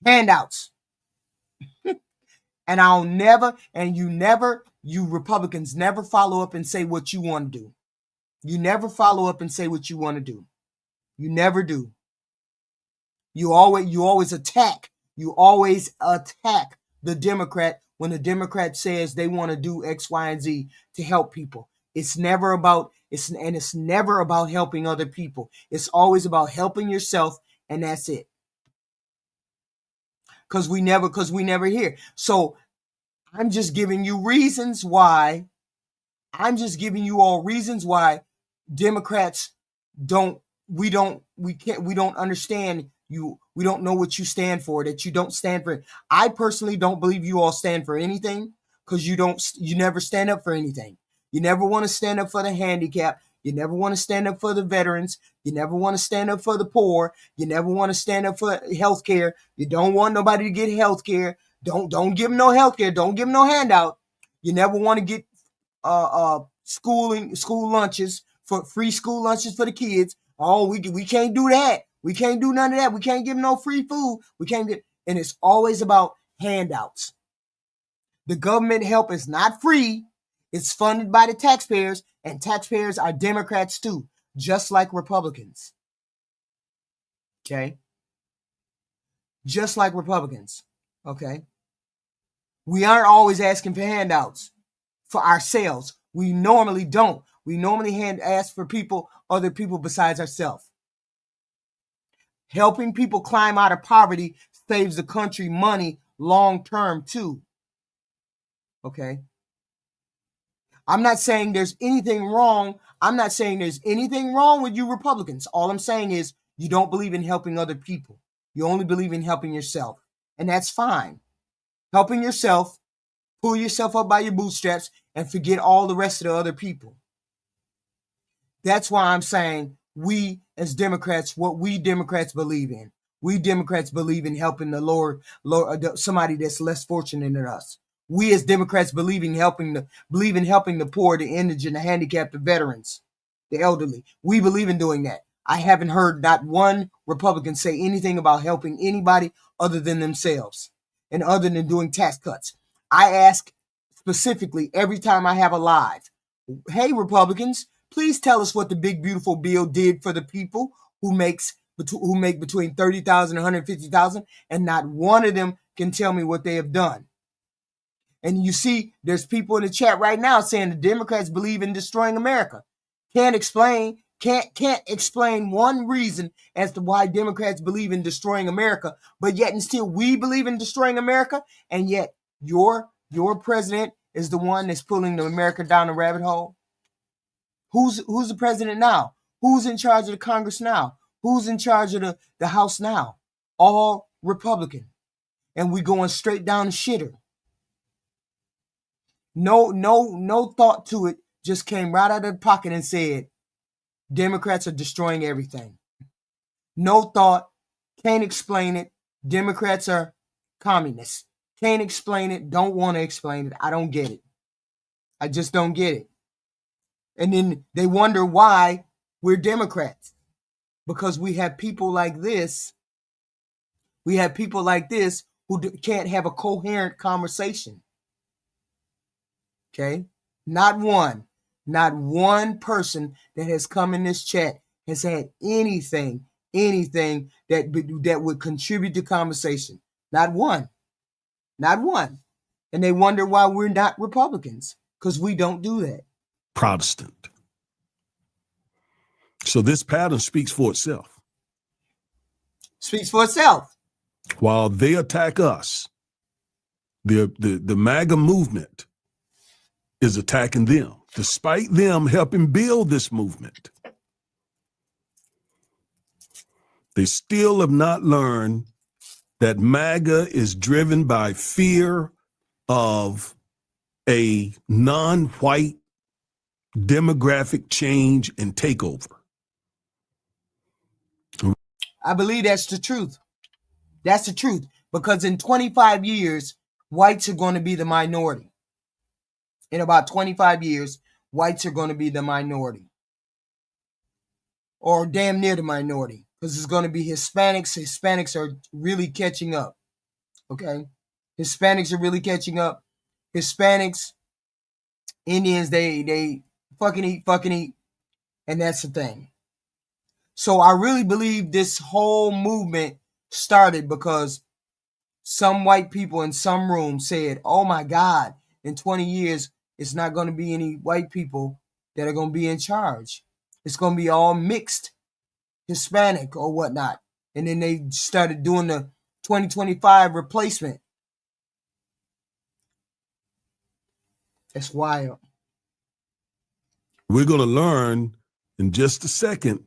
handouts. And you Republicans never follow up and say what you want to do. You never follow up and say what you want to do. You never do. You always attack. You always attack the Democrat when the Democrat says they want to do X, Y, and Z to help people. It's never about helping other people. It's always about helping yourself, and that's it. Because we never hear. So I'm just giving you reasons why. I'm just giving you all reasons why Democrats we don't understand you. We don't know what you stand for, that you don't stand for. I personally don't believe you all stand for anything because you never stand up for anything. You never want to stand up for the handicapped. You never want to stand up for the veterans. You never want to stand up for the poor. You never want to stand up for health care. You don't want nobody to get health care. Don't give them no health care. Don't give them no handout. You never want to get school lunches for free school lunches for the kids. Oh, we can't do that. We can't do none of that. We can't give them no free food. And it's always about handouts. The government help is not free. It's funded by the taxpayers, and taxpayers are Democrats too, just like Republicans. Okay? Just like Republicans. Okay? We aren't always asking for handouts for ourselves. We normally don't. We normally ask for other people besides ourselves. Helping people climb out of poverty saves the country money long term too. Okay. I'm not saying there's anything wrong. I'm not saying there's anything wrong with you Republicans. All I'm saying is you don't believe in helping other people. You only believe in helping yourself. And that's fine. Helping yourself, pull yourself up by your bootstraps, and forget all the rest of the other people. That's why I'm saying we as Democrats, what we Democrats believe in. We Democrats believe in helping the lower somebody that's less fortunate than us. We as Democrats believe in helping the poor, the indigent, the handicapped, the veterans, the elderly. We believe in doing that. I haven't heard not one Republican say anything about helping anybody other than themselves and other than doing tax cuts. I ask specifically every time I have a live, hey, Republicans, please tell us what the big, beautiful bill did for the people who make between 30,000 and 150,000, and not one of them can tell me what they have done. And you see, there's people in the chat right now saying the Democrats believe in destroying America. Can't explain one reason as to why Democrats believe in destroying America, but yet and still we believe in destroying America, and yet your president is the one that's pulling the America down the rabbit hole. Who's the president now? Who's in charge of the Congress now? Who's in charge of the House now? All Republican. And we going straight down the shitter. No thought to it. Just came right out of the pocket and said, Democrats are destroying everything. No thought. Can't explain it. Democrats are communists. Can't explain it. Don't want to explain it. I don't get it. I just don't get it. And then they wonder why we're Democrats. Because we have people like this. We have people like this who can't have a coherent conversation. Okay? Not one person that has come in this chat has had anything that would contribute to conversation. Not one. And they wonder why we're not Republicans, because we don't do that. Protestant. So this pattern speaks for itself. While they attack us, the MAGA movement is attacking them, despite them helping build this movement. They still have not learned that MAGA is driven by fear of a non-white demographic change and takeover. I believe that's the truth. That's the truth. Because in 25 years, whites are going to be the minority. In about 25 years, whites are going to be the minority. Or damn near the minority. Because it's going to be Hispanics. Hispanics are really catching up. Okay? Hispanics are really catching up. Hispanics, Indians, they fucking eat. And that's the thing. So I really believe this whole movement started because some white people in some room said, oh my God, in 20 years, it's not going to be any white people that are going to be in charge. It's going to be all mixed Hispanic or whatnot. And then they started doing the 2025 replacement. That's wild. We're going to learn in just a second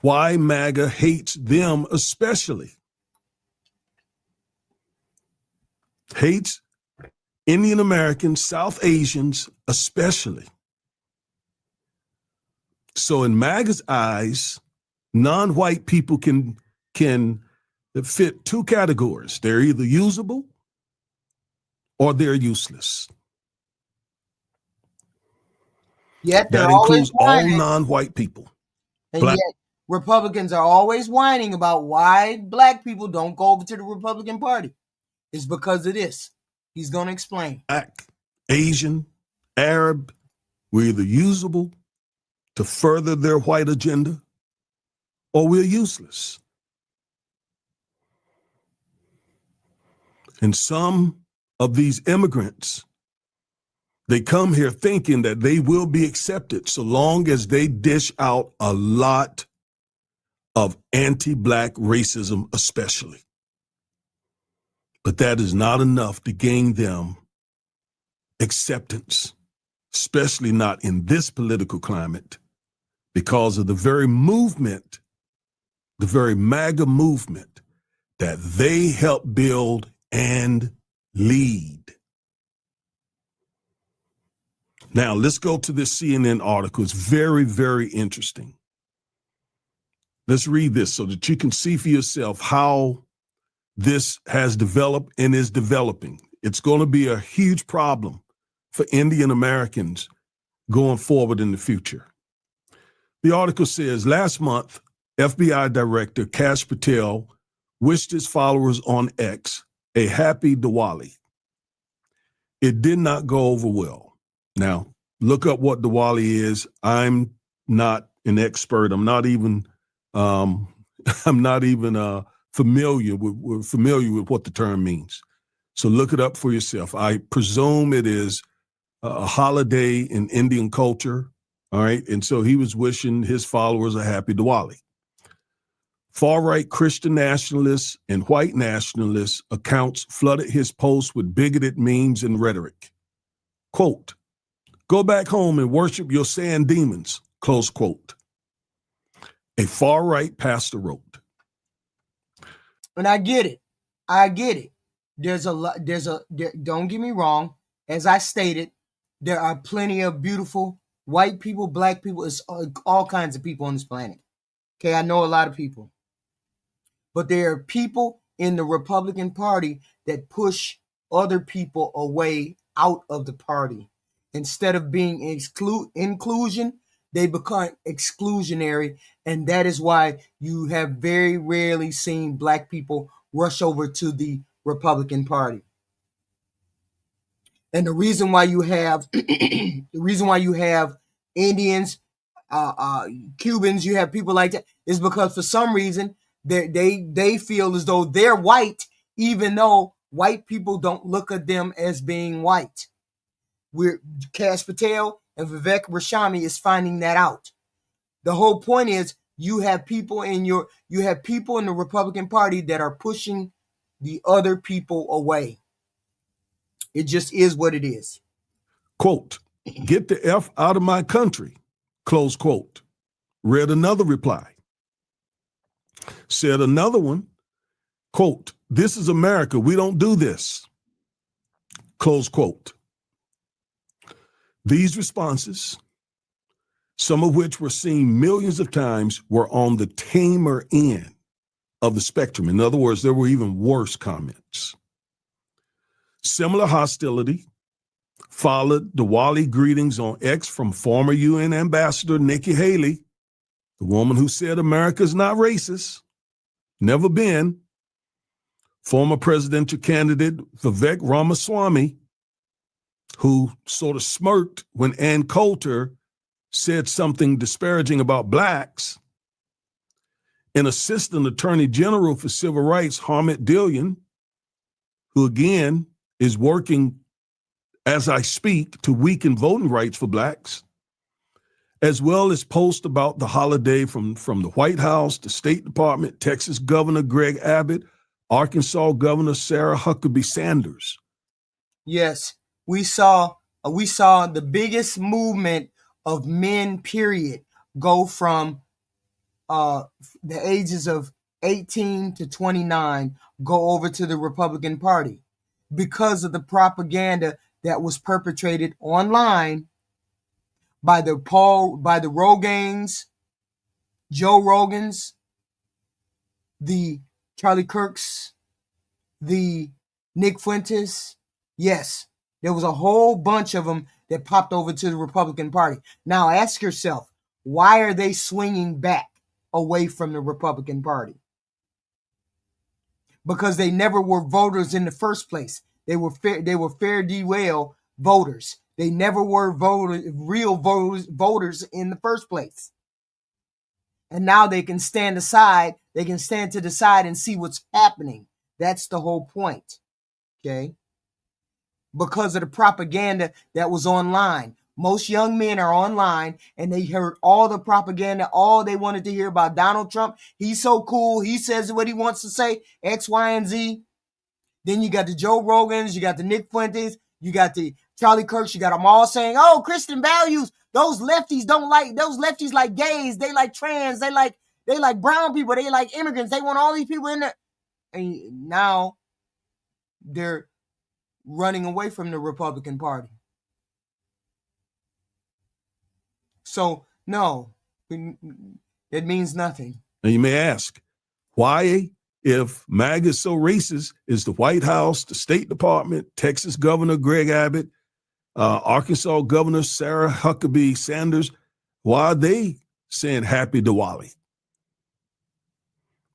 why MAGA hates them especially. Hates Indian Americans, South Asians especially. So in MAGA's eyes, non-white people can fit two categories. They're either usable or they're useless. Yet that includes all non-white people. And yet Republicans are always whining about why black people don't go over to the Republican Party. It's because of this. He's going to explain. Black, Asian, Arab, we're either usable to further their white agenda or we're useless. And some of these immigrants, they come here thinking that they will be accepted so long as they dish out a lot of anti-black racism especially. But that is not enough to gain them acceptance, especially not in this political climate, because of the very movement, the very MAGA movement that they helped build and lead. Now, let's go to this CNN article. It's very, very interesting. Let's read this so that you can see for yourself how this has developed and is developing. It's going to be a huge problem for Indian Americans going forward in the future. The article says, last month, FBI Director Kash Patel wished his followers on X a happy Diwali. It did not go over well. Now, look up what Diwali is. I'm not an expert. I'm not even familiar with what the term means. So look it up for yourself. I presume it is a holiday in Indian culture. All right. And so he was wishing his followers a happy Diwali. Far-right Christian nationalists and white nationalists accounts flooded his posts with bigoted memes and rhetoric. Quote, "Go back home and worship your sand demons," close quote. A far-right pastor wrote. And I get it. I get it. There's a lot, don't get me wrong. As I stated, there are plenty of beautiful white people, black people, it's all kinds of people on this planet. Okay, I know a lot of people. But there are people in the Republican Party that push other people away out of the party. Instead of being inclusion, they become exclusionary. And that is why you have very rarely seen black people rush over to the Republican Party. And the reason why you have Indians, Cubans, you have people like that, is because for some reason they feel as though they're white, even though white people don't look at them as being white. Kash Patel and Vivek Ramaswamy is finding that out. The whole point is you have people in the Republican Party that are pushing the other people away. It just is what it is. Quote, "Get the F out of my country," close quote. Read another reply. Said another one, quote, "This is America. We don't do this," close quote. These responses, some of which were seen millions of times, were on the tamer end of the spectrum. In other words, there were even worse comments. Similar hostility followed Diwali greetings on X from former UN Ambassador Nikki Haley, the woman who said America's not racist, never been. Former presidential candidate Vivek Ramaswamy, who sort of smirked when Ann Coulter said something disparaging about blacks. An assistant attorney general for civil rights, Harmet Dillian, who again is working as I speak to weaken voting rights for blacks, as well as posts about the holiday from the White House, the State Department, Texas Governor Greg Abbott, Arkansas Governor Sarah Huckabee Sanders. Yes, we saw the biggest movement of men, period, go from the ages of 18 to 29, go over to the Republican Party because of the propaganda that was perpetrated online by the Rogans, Joe Rogans, the Charlie Kirks, the Nick Fuentes. Yes, there was a whole bunch of them that popped over to the Republican Party. Now ask yourself, why are they swinging back away from the Republican Party? Because they never were voters in the first place. They were fare thee well voters. They never were real voters in the first place. And now they can stand aside. They can stand to the side and see what's happening. That's the whole point. Okay? Because of the propaganda that was online. Most young men are online and they heard all the propaganda, all they wanted to hear about Donald Trump. He's so cool. He says what he wants to say, X, Y, and Z. Then you got the Joe Rogans, you got the Nick Fuentes, you got the Charlie Kirk, you got them all saying, oh, Christian values. Those lefties like gays. They like trans. They like brown people. They like immigrants. They want all these people in there. And now they're running away from the Republican Party. So, no, it means nothing. Now you may ask, why, if MAGA is so racist, is the White House, the State Department, Texas Governor Greg Abbott, Arkansas Governor Sarah Huckabee Sanders, why are they saying Happy Diwali?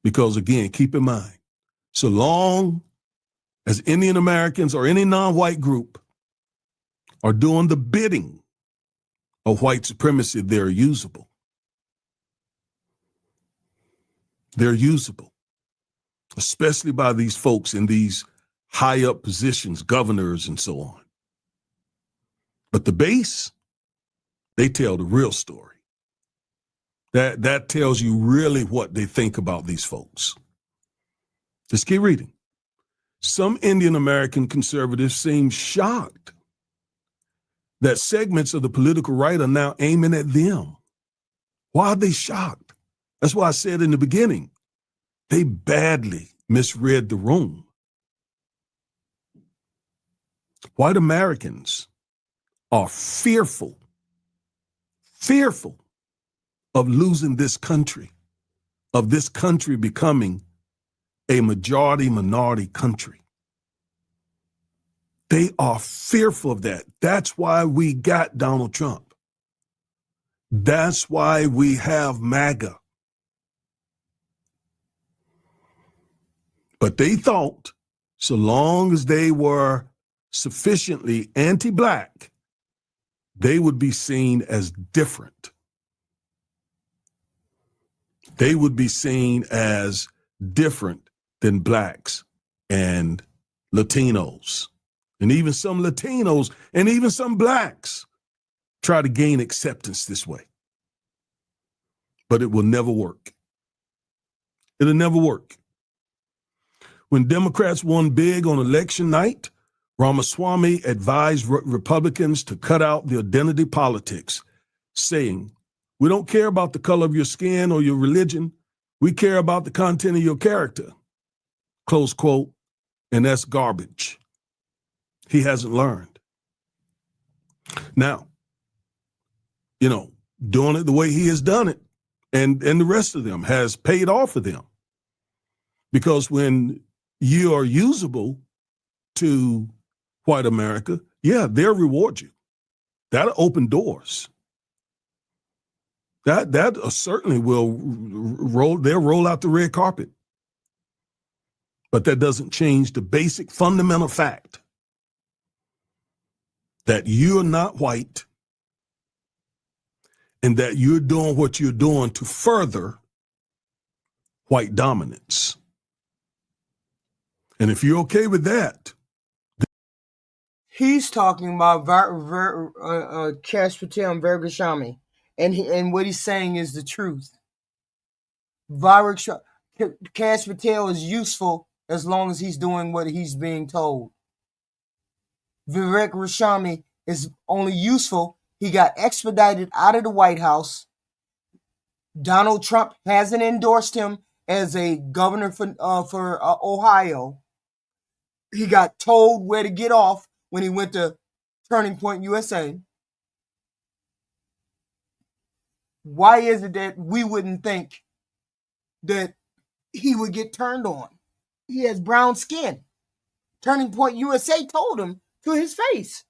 Because again, keep in mind, so long as Indian Americans or any non-white group are doing the bidding of white supremacy, they're usable. They're usable, especially by these folks in these high up positions, governors and so on. But the base, they tell the real story. That tells you really what they think about these folks. Just keep reading. Some Indian American conservatives seem shocked that segments of the political right are now aiming at them. Why are they shocked? That's why I said in the beginning, they badly misread the room. White Americans are fearful of losing this country, of this country becoming a majority-minority country. They are fearful of that. That's why we got Donald Trump. That's why we have MAGA. But they thought, so long as they were sufficiently anti-black, they would be seen as different. They would be seen as different than blacks and Latinos. And even some Latinos and even some blacks try to gain acceptance this way. But it will never work. It'll never work. When Democrats won big on election night, Ramaswamy advised Republicans to cut out the identity politics, saying, we don't care about the color of your skin or your religion. We care about the content of your character. Close quote. And that's garbage. He hasn't learned. Now, doing it the way he has done it, and the rest of them has paid off for them. Because when you are usable to white America, yeah, they'll reward you. That'll open doors. That certainly will they'll roll out the red carpet. But that doesn't change the basic fundamental fact that you're not white and that you're doing what you're doing to further white dominance. And if you're okay with that, he's talking about Kash Patel and Vergashami, and what he's saying is the truth. Kash Patel is useful as long as he's doing what he's being told. Vivek Rashami is only useful. He got expedited out of the White House. Donald Trump hasn't endorsed him as a governor for Ohio. He got told where to get off when he went to Turning Point USA. Why is it that we wouldn't think that he would get turned on? He has brown skin. Turning Point USA told him to his face.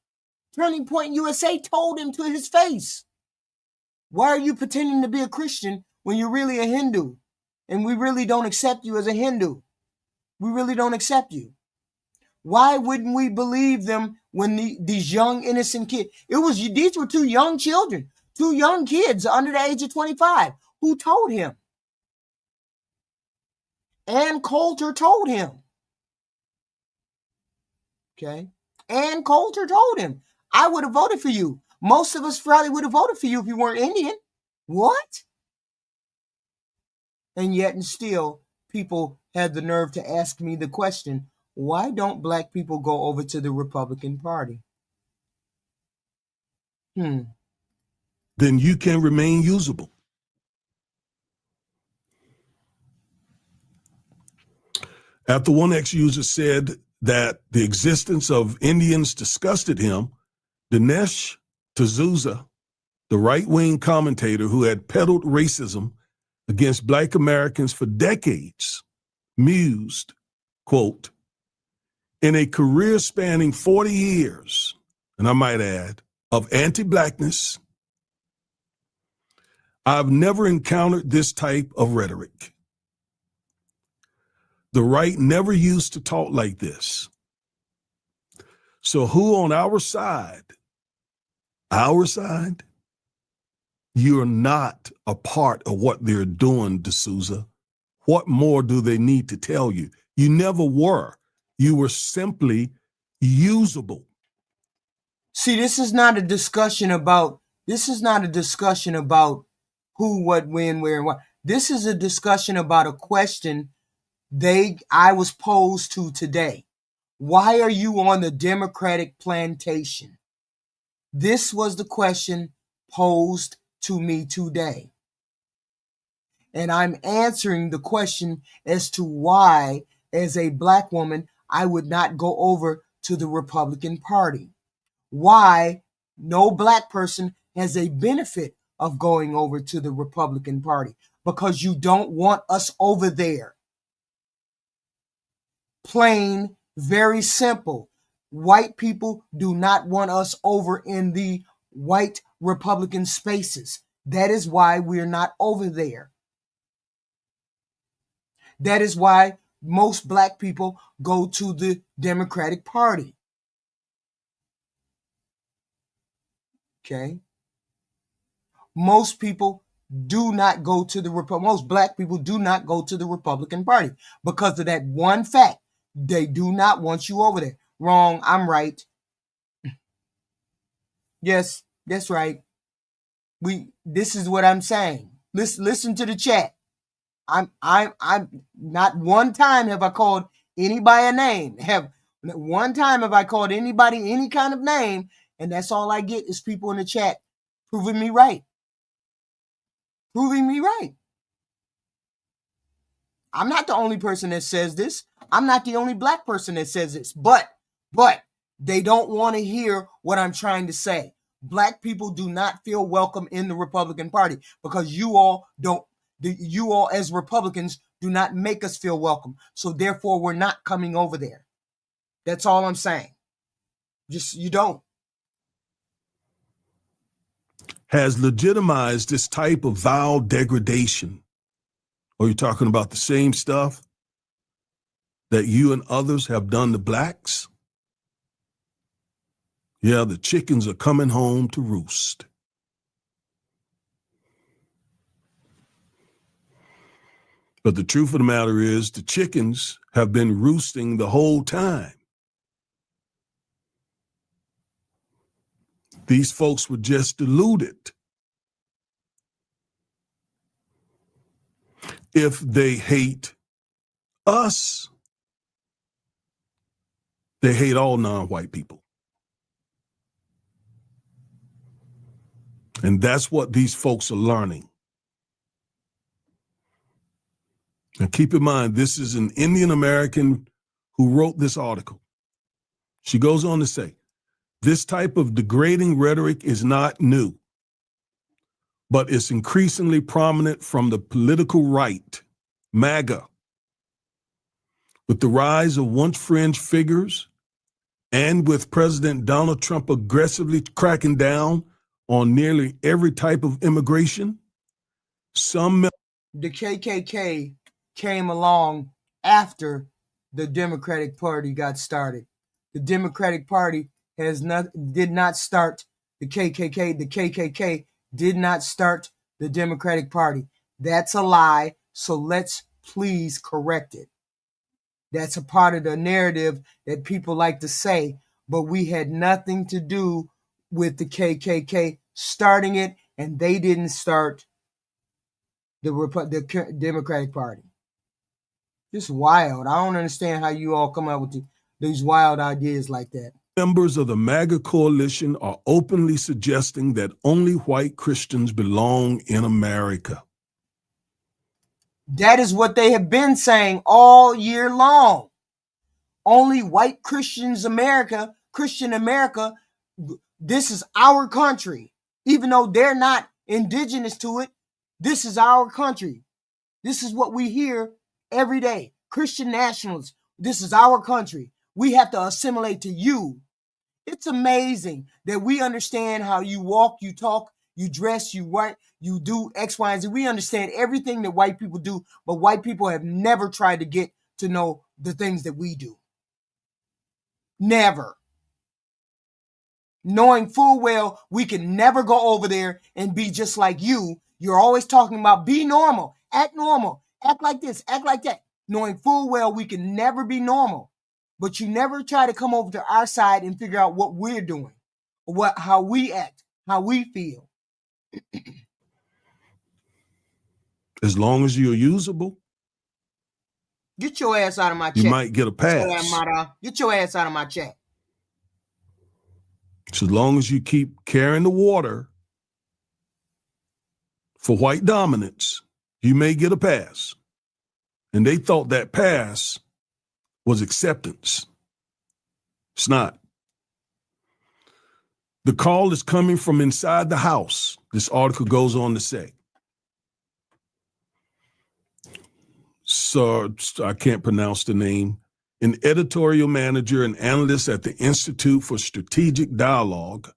Turning Point USA told him to his face. Why are you pretending to be a Christian when you're really a Hindu? And we really don't accept you as a Hindu. We really don't accept you. Why wouldn't we believe them when these young, innocent kids? These were two young children, two young kids under the age of 25 who told him. Ann Coulter told him. Okay? Ann Coulter told him, I would have voted for you. Most of us probably would have voted for you if you weren't Indian. What? And yet and still, people had the nerve to ask me the question, why don't black people go over to the Republican Party? then you can remain usable. After one ex-user said that the existence of Indians disgusted him, Dinesh D'Souza, the right-wing commentator who had peddled racism against Black Americans for decades, mused, quote, in a career spanning 40 years, and I might add, of anti-Blackness, I've never encountered this type of rhetoric. The right never used to talk like this. So who on our side, you're not a part of what they're doing, D'Souza. What more do they need to tell you? You never were. You were simply usable. See, this is not a discussion about who, what, when, where, and what. This is a discussion about a question I was posed to today. Why are you on the Democratic plantation? This was the question posed to me today. And I'm answering the question as to why, as a Black woman, I would not go over to the Republican Party. Why no Black person has a benefit of going over to the Republican Party. Because you don't want us over there. Plain, very simple. White people do not want us over in the white Republican spaces. That is why we're not over there. That is why most Black people go to the Democratic Party. Okay? Most people do not go to most Black people do not go to the Republican Party because of that one fact. They do not want you over there. Wrong, I'm right. Yes, that's right. This is what I'm saying. Listen to the chat. I'm not one time have I called anybody a name. One time have I called anybody any kind of name, and that's all I get is people in the chat proving me right. Proving me right. I'm not the only person that says this. I'm not the only Black person that says this. But they don't want to hear what I'm trying to say. Black people do not feel welcome in the Republican Party because you all as Republicans do not make us feel welcome. So therefore, we're not coming over there. That's all I'm saying. Just, you don't. Has legitimized this type of vile degradation. Or you're talking about the same stuff that you and others have done to Blacks? Yeah, the chickens are coming home to roost. But the truth of the matter is the chickens have been roosting the whole time. These folks were just deluded. If they hate us, they hate all non-white people. And that's what these folks are learning. And keep in mind, this is an Indian American who wrote this article. She goes on to say, this type of degrading rhetoric is not new, but it's increasingly prominent from the political right, MAGA. With the rise of once fringe figures and with President Donald Trump aggressively cracking down on nearly every type of immigration, the KKK came along after the Democratic Party got started. The Democratic Party did not start the KKK. The KKK did not start the Democratic Party. That's a lie. So let's please correct it. That's a part of the narrative that people like to say, but we had nothing to do with the KKK starting it, and they didn't start the Democratic Party. Just wild. I don't understand how you all come up with these wild ideas like that. Members of the MAGA coalition are openly suggesting that only white Christians belong in America. That is what they have been saying all year long. Only white Christians America, Christian America, this is our country. Even though they're not indigenous to it, this is our country. This is what we hear every day. Christian nationalists, this is our country. We have to assimilate to you. It's amazing that we understand how you walk, you talk, you dress, you work, you do X, Y, and Z. We understand everything that white people do, but white people have never tried to get to know the things that we do. Never. Knowing full well we can never go over there and be just like you. You're always talking about be normal, act like this, act like that. Knowing full well we can never be normal. But you never try to come over to our side and figure out what we're doing, how we act, how we feel. As long as you're usable, get your ass out of my chat. You might get a pass. Get your ass out of my chat. So as long as you keep carrying the water for white dominance, you may get a pass. And they thought that pass was acceptance. It's not. The call is coming from inside the House, this article goes on to say. So I can't pronounce the name. An editorial manager and analyst at the Institute for Strategic Dialogue,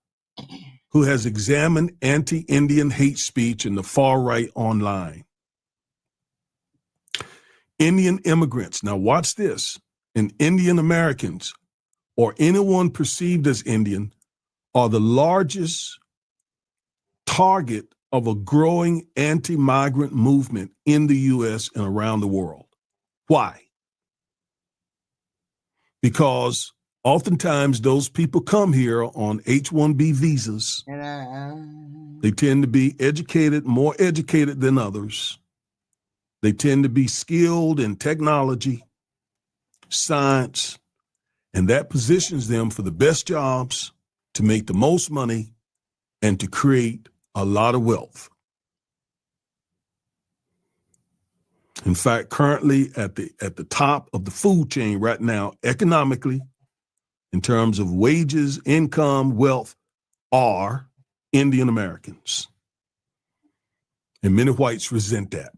who has examined anti-Indian hate speech in the far right online. Indian immigrants, now watch this, and Indian Americans, or anyone perceived as Indian, are the largest target of a growing anti-migrant movement in the U.S. and around the world. Why? Because oftentimes those people come here on H-1B visas. They tend to be educated, more educated than others. They tend to be skilled in technology, science, and that positions them for the best jobs, to make the most money, and to create a lot of wealth. In fact, currently at the top of the food chain right now, economically, in terms of wages, income, wealth, are Indian Americans. And many whites resent that.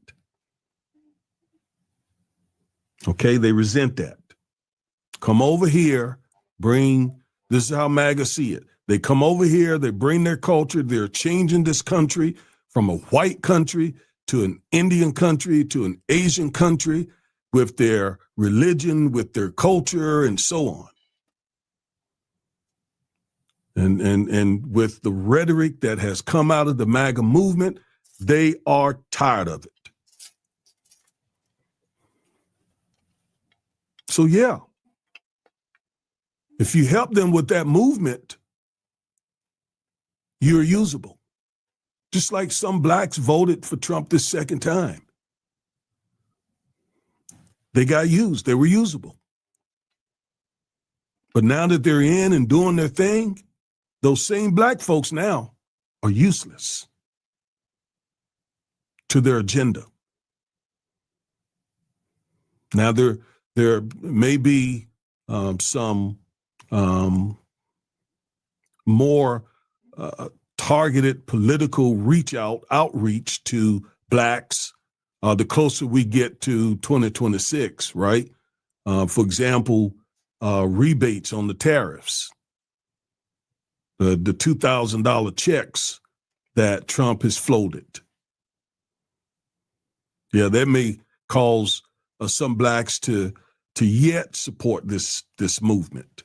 Okay, they resent that. Come over here, this is how MAGA see it. They come over here, they bring their culture, they're changing this country from a white country to an Indian country to an Asian country with their religion, with their culture, and so on. And with the rhetoric that has come out of the MAGA movement, they are tired of it. So yeah, if you help them with that movement, you're usable. Just like some blacks voted for Trump this second time. They got used, they were usable. But now that they're in and doing their thing, those same black folks now are useless to their agenda. Now there may be some more targeted political outreach to blacks the closer we get to 2026, right? For example, rebates on the tariffs, the $2,000 checks that Trump has floated. Yeah, that may cause some blacks to yet support this movement.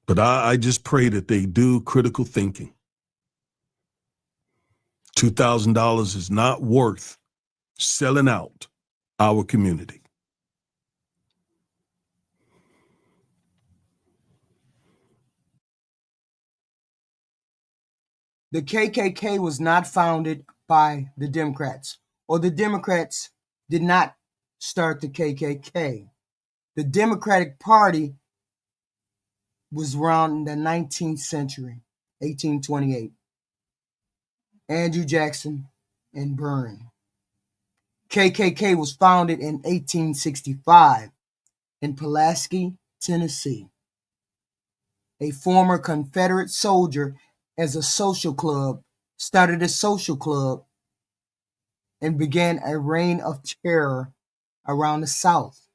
But I just pray that they do critical thinking. $2,000 is not worth selling out our community. The KKK was not founded by the Democrats, or the Democrats did not start the KKK. The Democratic Party was around in the 19th century, 1828. Andrew Jackson and Byrne. KKK was founded in 1865 in Pulaski, Tennessee. A former Confederate soldier as a social club started a social club and began a reign of terror around the South.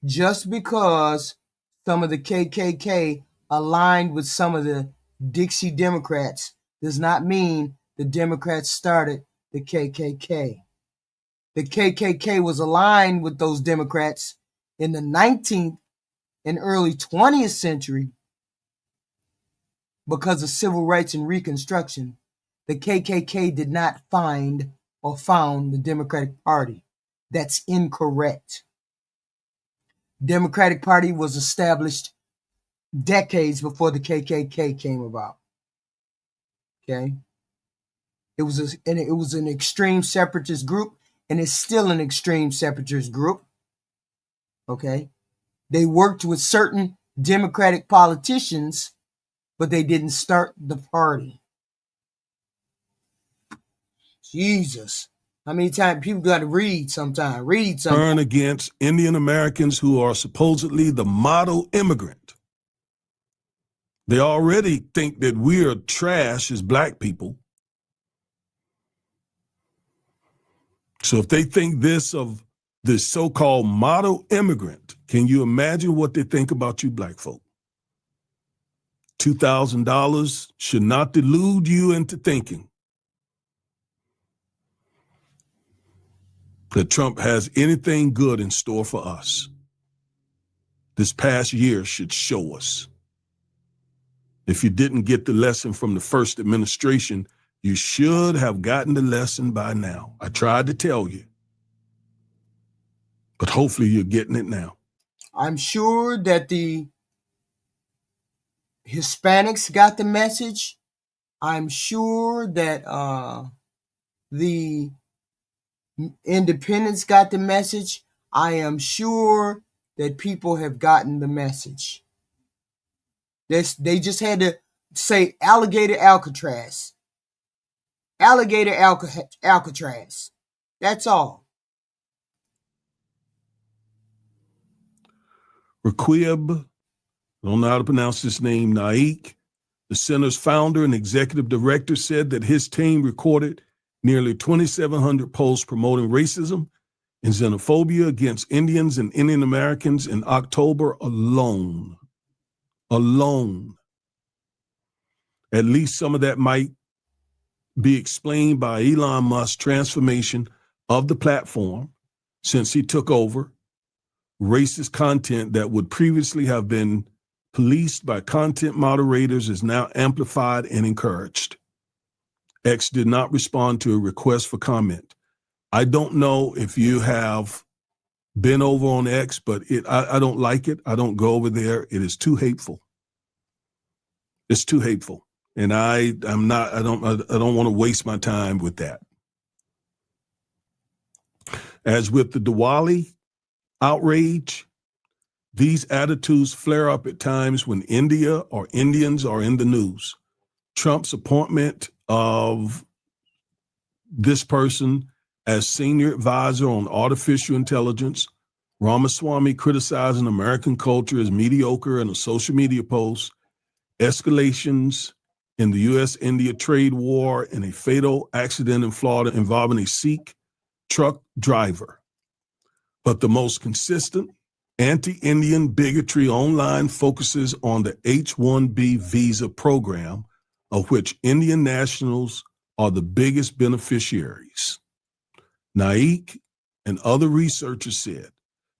Just because some of the KKK aligned with some of the Dixie Democrats does not mean the Democrats started the KKK. The KKK was aligned with those Democrats in the 19th and early 20th century because of civil rights and Reconstruction. The KKK did not find or found the Democratic Party. That's incorrect. Democratic Party was established decades before the KKK came about. Okay? It was an extreme separatist group, and it's still an extreme separatist group. Okay? They worked with certain Democratic politicians, but they didn't start the party. Jesus. How many times people got to read sometime? Read something. Turn against Indian Americans who are supposedly the model immigrant. They already think that we are trash as black people. So if they think this of this so-called model immigrant, can you imagine what they think about you black folk? $2,000 should not delude you into thinking that Trump has anything good in store for us. This past year should show us. If you didn't get the lesson from the first administration, you should have gotten the lesson by now. I tried to tell you, but hopefully you're getting it now. I'm sure that the Hispanics got the message. I'm sure that the independents got the message. I am sure that people have gotten the message. They just had to say alligator Alcatraz. Alligator Alcatraz. That's all. Raquib, I don't know how to pronounce this name, Naik, the center's founder and executive director, said that his team recorded nearly 2,700 posts promoting racism and xenophobia against Indians and Indian Americans in October alone. Alone. At least some of that might be explained by Elon Musk's transformation of the platform since he took over. Racist content that would previously have been policed by content moderators is now amplified and encouraged. X did not respond to a request for comment. I don't know if you have been over on X, but I don't like it. I don't go over there. It is too hateful. It's too hateful. And I don't want to waste my time with that. As with the Diwali outrage, these attitudes flare up at times when India or Indians are in the news. Trump's appointment of this person as senior advisor on artificial intelligence, Ramaswamy criticizing American culture as mediocre in a social media post, escalations in the U.S.-India trade war, and a fatal accident in Florida involving a Sikh truck driver. But the most consistent anti-Indian bigotry online focuses on the H-1B visa program, of which Indian nationals are the biggest beneficiaries. Naik and other researchers said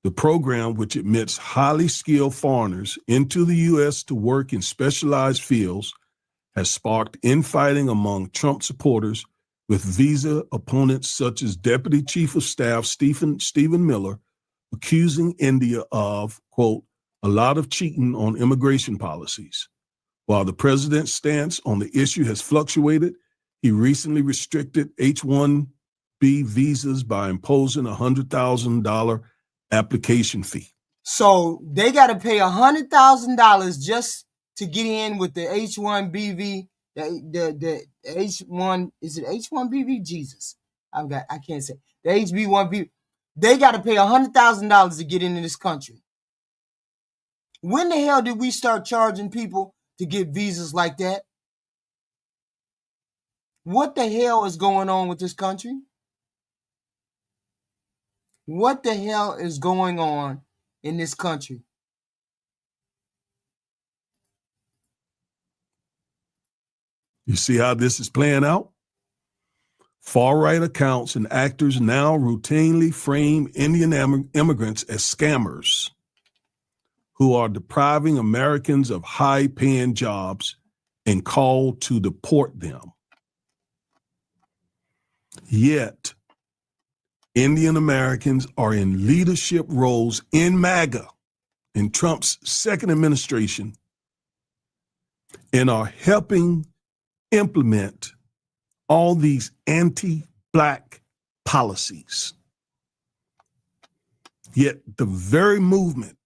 the program, which admits highly skilled foreigners into the U.S. to work in specialized fields, has sparked infighting among Trump supporters, with visa opponents such as Deputy Chief of Staff Stephen Miller accusing India of, quote, a lot of cheating on immigration policies. While the president's stance on the issue has fluctuated, he recently restricted H-1B visas by imposing a $100,000 application fee. So they got to pay $100,000 just to get in with the H1BV. The H1, is it H1BV? Jesus, I can't say the HB1B. They got to pay $100,000 to get into this country. When the hell did we start charging people to get visas like that? What the hell is going on with this country? What the hell is going on in this country? You see how this is playing out? Far-right accounts and actors now routinely frame Indian immigrants as scammers who are depriving Americans of high-paying jobs and call to deport them. Yet, Indian Americans are in leadership roles in MAGA, in Trump's second administration, and are helping implement all these anti-Black policies. Yet the very movement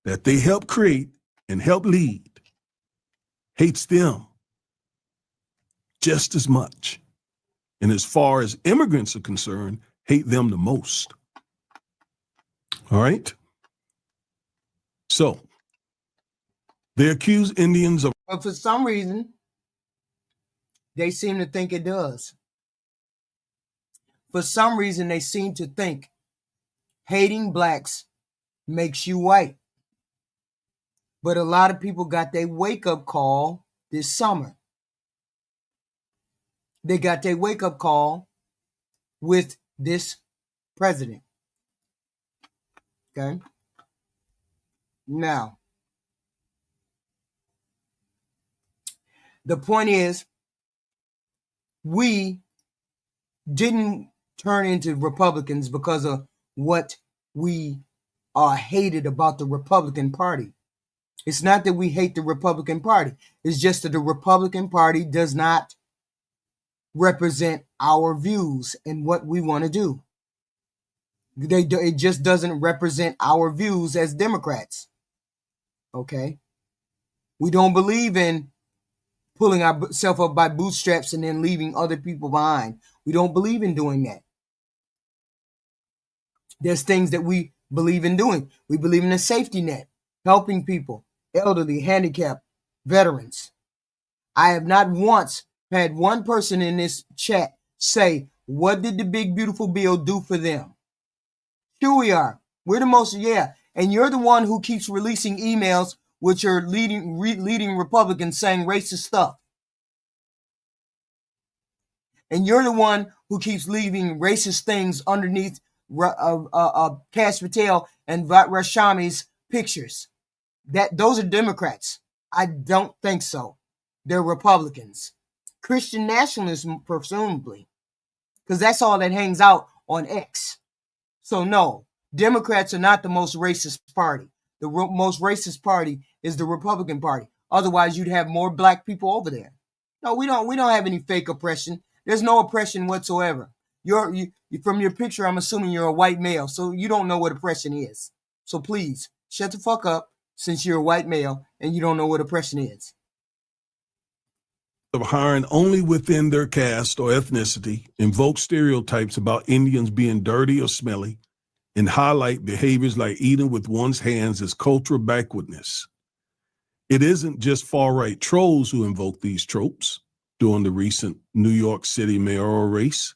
that they help create and help lead hates them just as much. And as far as immigrants are concerned, hate them the most. All right? So, they accuse Indians of... But for some reason, they seem to think it does. For some reason, they seem to think hating blacks makes you white. But a lot of people got their wake-up call this summer. They got their wake-up call with this president. Okay? Now, the point is, we didn't turn into Republicans because of what we hated about the Republican Party. It's not that we hate the Republican Party. It's just that the Republican Party does not represent our views and what we want to do. It just doesn't represent our views as Democrats. Okay? We don't believe in pulling ourselves up by bootstraps and then leaving other people behind. We don't believe in doing that. There's things that we believe in doing. We believe in a safety net, helping people, elderly, handicapped, veterans. I have not once had one person in this chat say, what did the big beautiful bill do for them? Here we are. We're the most, yeah. And you're the one who keeps releasing emails with your leading Republicans saying racist stuff. And you're the one who keeps leaving racist things underneath Kash Patel and Rashami's pictures. Those are Democrats. I don't think so. They're Republicans. Christian nationalism, presumably, because that's all that hangs out on X. So no, Democrats are not the most racist party. The most racist party is the Republican Party. Otherwise, you'd have more black people over there. No, we don't have any fake oppression. There's no oppression whatsoever. From your picture, I'm assuming you're a white male, so you don't know what oppression is. So please, shut the fuck up since you're a white male and you don't know what oppression is. Of hiring only within their caste or ethnicity, invoke stereotypes about Indians being dirty or smelly, and highlight behaviors like eating with one's hands as cultural backwardness. It isn't just far-right trolls who invoke these tropes. During the recent New York City mayoral race,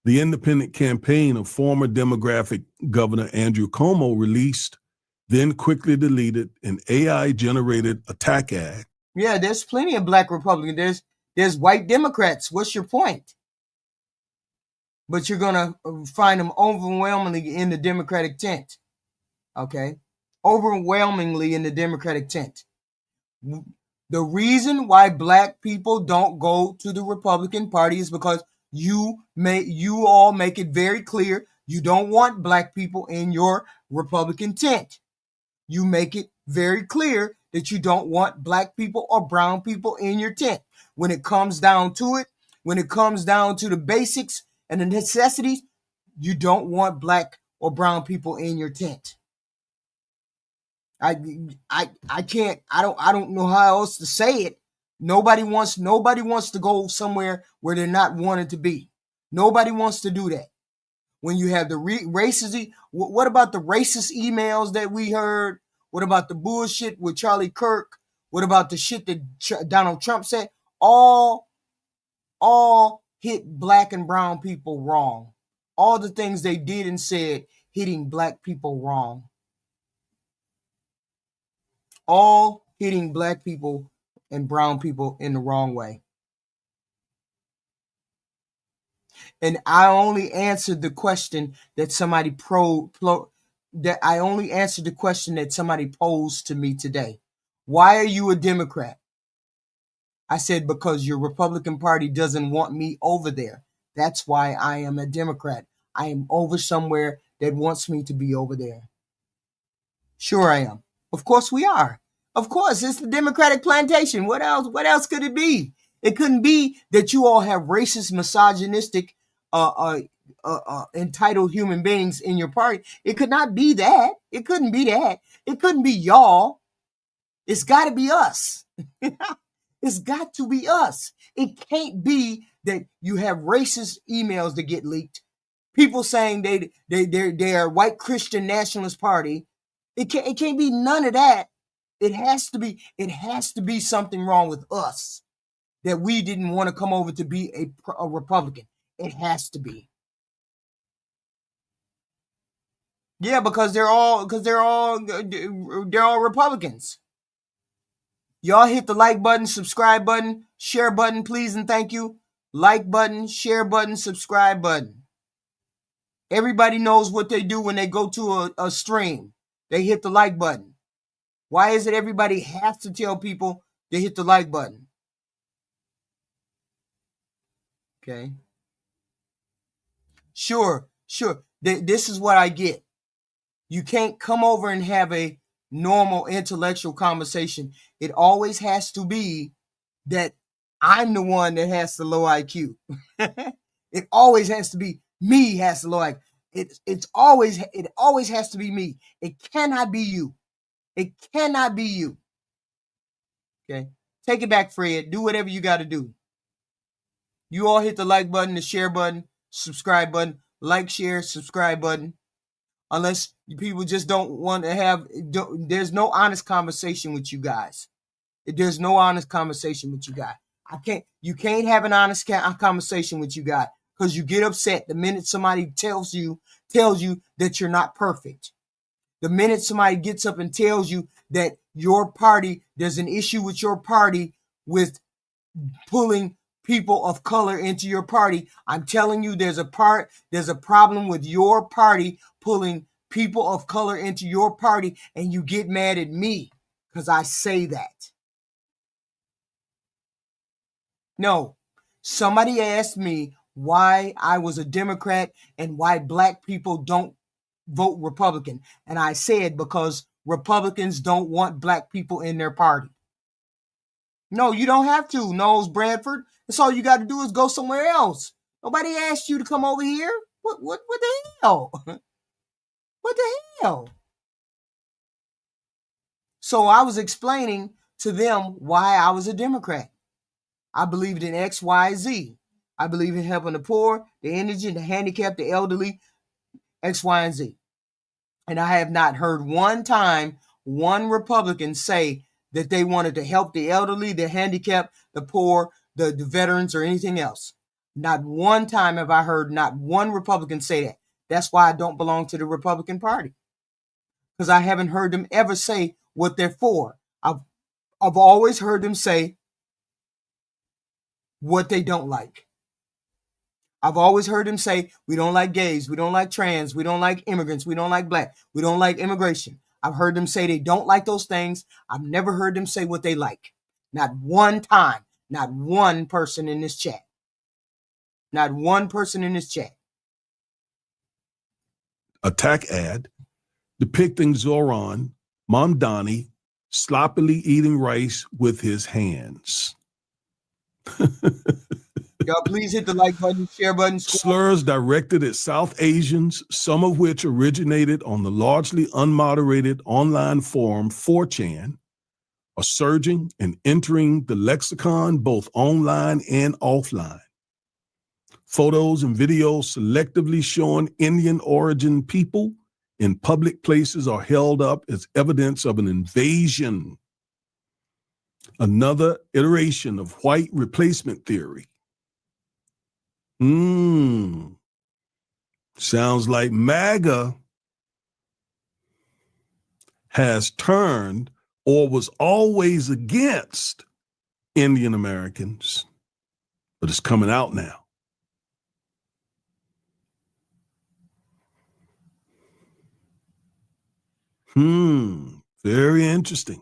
the independent campaign of former Democratic Governor Andrew Cuomo released, then quickly deleted, an AI-generated attack ad. Yeah, there's plenty of black Republicans. There's white Democrats. What's your point? But you're going to find them overwhelmingly in the Democratic tent. Okay? Overwhelmingly in the Democratic tent. The reason why black people don't go to the Republican Party is because you all make it very clear you don't want black people in your Republican tent. You make it very clear that you don't want black people or brown people in your tent. When it comes down to it, when it comes down to the basics and the necessities, you don't want black or brown people in your tent. I can't. I don't know how else to say it. Nobody wants to go somewhere where they're not wanted to be. Nobody wants to do that. When you have the racist, what about the racist emails that we heard? What about the bullshit with Charlie Kirk? What about the shit that Donald Trump said? All hit black and brown people wrong. All the things they did and said hitting black people wrong. All hitting black people and brown people in the wrong way. And I only answered the question that somebody posed to me today. Why are you a Democrat? I said, because your Republican Party doesn't want me over there. That's why I am a Democrat. I am over somewhere that wants me to be over there. Sure I am. Of course we are. Of course, it's the Democratic plantation. What else? What else could it be? It couldn't be that you all have racist, misogynistic, entitled human beings in your party. It could not be that. It couldn't be that. It couldn't be y'all. It's got to be us. It's got to be us. It can't be that you have racist emails that get leaked. People saying they are white Christian nationalist party. It can't be none of that. It has to be something wrong with us that we didn't want to come over to be a Republican. It has to be. Yeah, because they're all Republicans. Y'all hit the like button, subscribe button, share button, please and thank you. Like button, share button, subscribe button. Everybody knows what they do when they go to a stream. They hit the like button. Why is it everybody has to tell people to hit the like button? Okay. Sure. This is what I get. You can't come over and have a normal intellectual conversation. It always has to be that I'm the one that has the low IQ. It always has to be me has the low IQ. It always has to be me. It cannot be you. It cannot be you. Okay. Take it back, Fred. Do whatever you got to do. You all hit the like button, the share button, subscribe button, like, share, subscribe button. Unless people just don't want to have, there's no honest conversation with you guys. There's no honest conversation with you guys. You can't have an honest conversation with you guys because you get upset the minute somebody tells you that you're not perfect. The minute somebody gets up and tells you that your party, there's an issue with your party with pulling people of color into your party. I'm telling you, there's a problem with your party pulling people of color into your party, and you get mad at me because I say that. No, somebody asked me why I was a Democrat and why black people don't vote Republican. And I said, because Republicans don't want black people in their party. No, you don't have to, Knowles Bradford. That's all you got to do is go somewhere else. Nobody asked you to come over here. What the hell? What the hell? So I was explaining to them why I was a Democrat. I believed in X, Y, Z. I believe in helping the poor, the indigent, the handicapped, the elderly, X, Y, and Z. And I have not heard one time one Republican say that they wanted to help the elderly, the handicapped, the poor, the veterans, or anything else. Not one time have I heard not one Republican say that. That's why I don't belong to the Republican Party. Because I haven't heard them ever say what they're for. I've always heard them say what they don't like. I've always heard them say, we don't like gays, we don't like trans, we don't like immigrants, we don't like black, we don't like immigration. I've heard them say they don't like those things. I've never heard them say what they like. Not one time. Not one person in this chat. Not one person in this chat. Attack ad depicting Zoran Mamdani sloppily eating rice with his hands. Y'all please hit the like button, share button. Slurs directed at South Asians, some of which originated on the largely unmoderated online forum 4chan, are surging and entering the lexicon both online and offline. Photos and videos selectively showing Indian origin people in public places are held up as evidence of an invasion. Another iteration of white replacement theory. Sounds like MAGA has turned or was always against Indian Americans, but it's coming out now. Very interesting.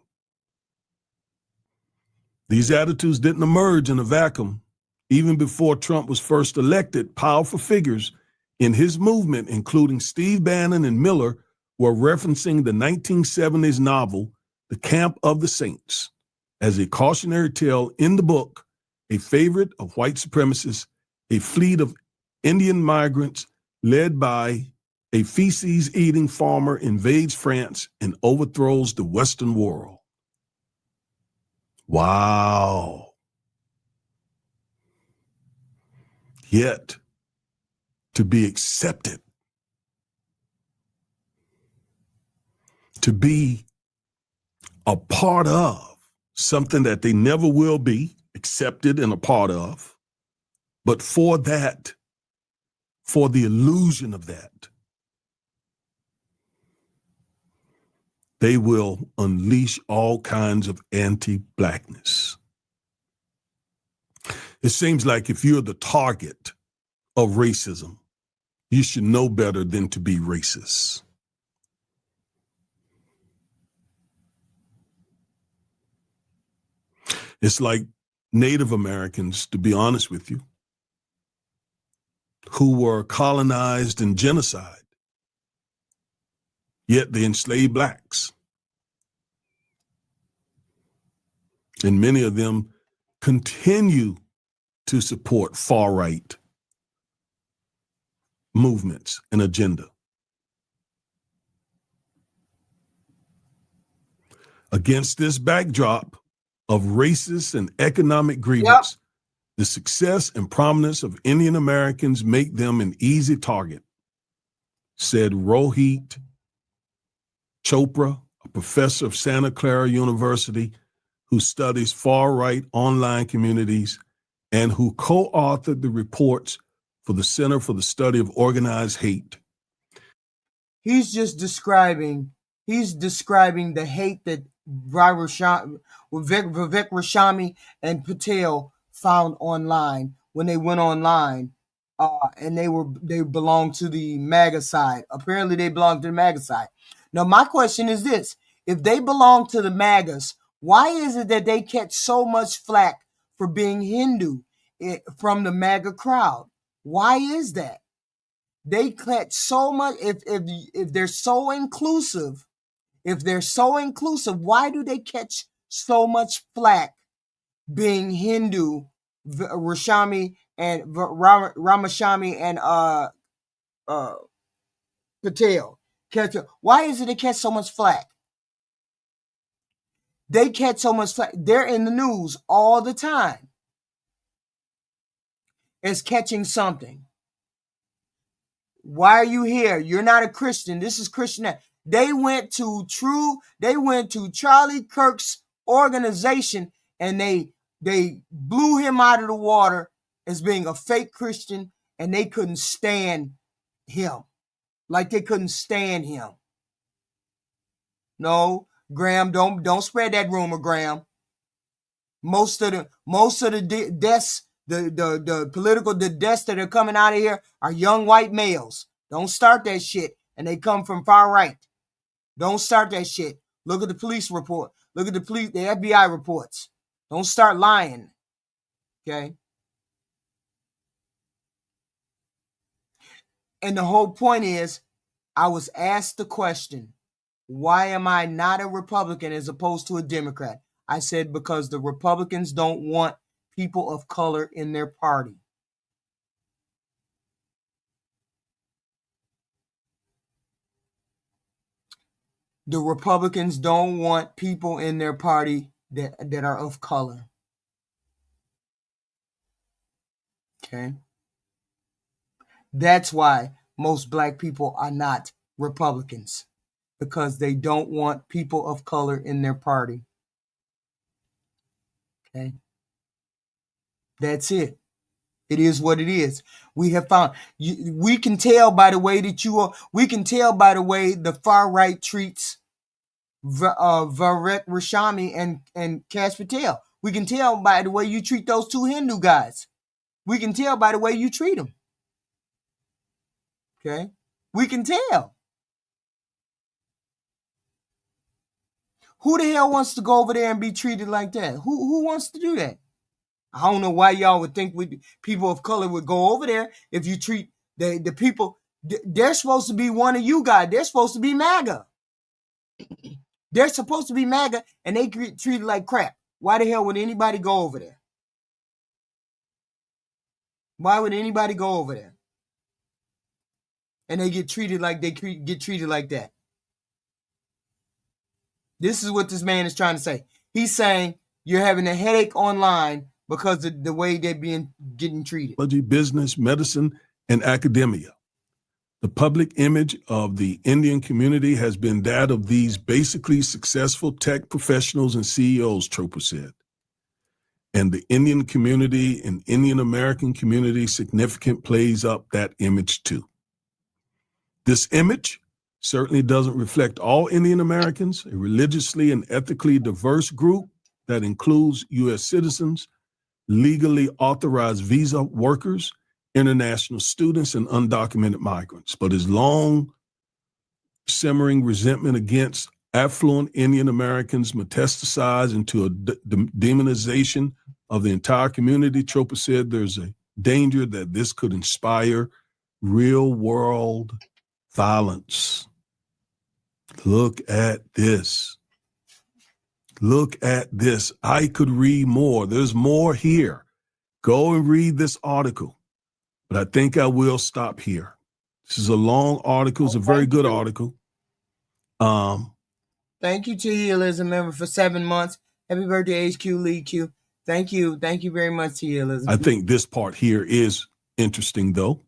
These attitudes didn't emerge in a vacuum. Even before Trump was first elected, powerful figures in his movement, including Steve Bannon and Miller, were referencing the 1970s novel, The Camp of the Saints, as a cautionary tale in the book. A favorite of white supremacists, a fleet of Indian migrants led by a feces-eating farmer invades France and overthrows the Western world. Wow. Yet, to be accepted, to be a part of something that they never will be accepted and a part of, but for that, for the illusion of that, they will unleash all kinds of anti-blackness. It seems like if you're the target of racism, you should know better than to be racist. It's like Native Americans, to be honest with you, who were colonized and genocide, yet they enslaved blacks. And many of them continue to support far-right movements and agenda. Against this backdrop of racist and economic grievance, the success and prominence of Indian Americans make them an easy target, said Rohit Chopra, a professor of Santa Clara University who studies far-right online communities and who co-authored the reports for the Center for the Study of Organized Hate. He's describing the hate that Vivek Rashami and Patel found online when they went online, and they belonged to the MAGA side. Apparently, they belong to the MAGA side. Now, my question is this: if they belong to the MAGAs, why is it that they catch so much flack for being Hindu from the MAGA crowd? Why is that? They catch so much. If they're so inclusive, why do they catch so much flack being Hindu, Ramashami and Patel? Why is it they catch so much flack? They catch so much flack. They're in the news all the time as catching something. Why are you here? You're not a Christian. This is Christian. They went to Charlie Kirk's organization and they blew him out of the water as being a fake Christian, and they couldn't stand him. Like they couldn't stand him. No, Graham, don't spread that rumor, Graham. Most of the deaths, the political deaths that are coming out of here are young white males. Don't start that shit, and they come from far right. Don't start that shit. Look at the police report. Look at the FBI reports. Don't start lying. Okay. And the whole point is, I was asked the question, why am I not a Republican as opposed to a Democrat? I said, because the Republicans don't want people of color in their party. the Republicans don't want people in their party that are of color. Okay. That's why most black people are not Republicans, because they don't want people of color in their party. Okay. That's it. It is what it is. We have found, we can tell by the way that we can tell by the way the far right treats Varek Rashami and Kash Patel. We can tell by the way you treat those two Hindu guys. We can tell by the way you treat them. Okay? We can tell. Who the hell wants to go over there and be treated like that? Who wants to do that? I don't know why y'all would think people of color would go over there if you treat the people. They're supposed to be one of you guys. They're supposed to be MAGA. They're supposed to be MAGA, and they get treated like crap. Why the hell would anybody go over there? Why would anybody go over there? And they get treated like that. This is what this man is trying to say. He's saying you're having a headache online because of the way they're getting treated. Business, medicine, and academia. The public image of the Indian community has been that of these basically successful tech professionals and CEOs, Troper said. And the Indian community and Indian American community significant plays up that image too. This image certainly doesn't reflect all Indian Americans, a religiously and ethically diverse group that includes U.S. citizens, legally authorized visa workers, international students, and undocumented migrants. But his long simmering resentment against affluent Indian Americans metastasized into a demonization of the entire community. Troper said there's a danger that this could inspire real world violence. Look at this. Look at this. I could read more. There's more here. Go and read this article. But I think I will stop here. This is a long article. It's a very good article. Thank you to you as a member for 7 months. Happy birthday, HQ League Q. Thank you. Thank you very much to you, Elizabeth. I think this part here is interesting, though.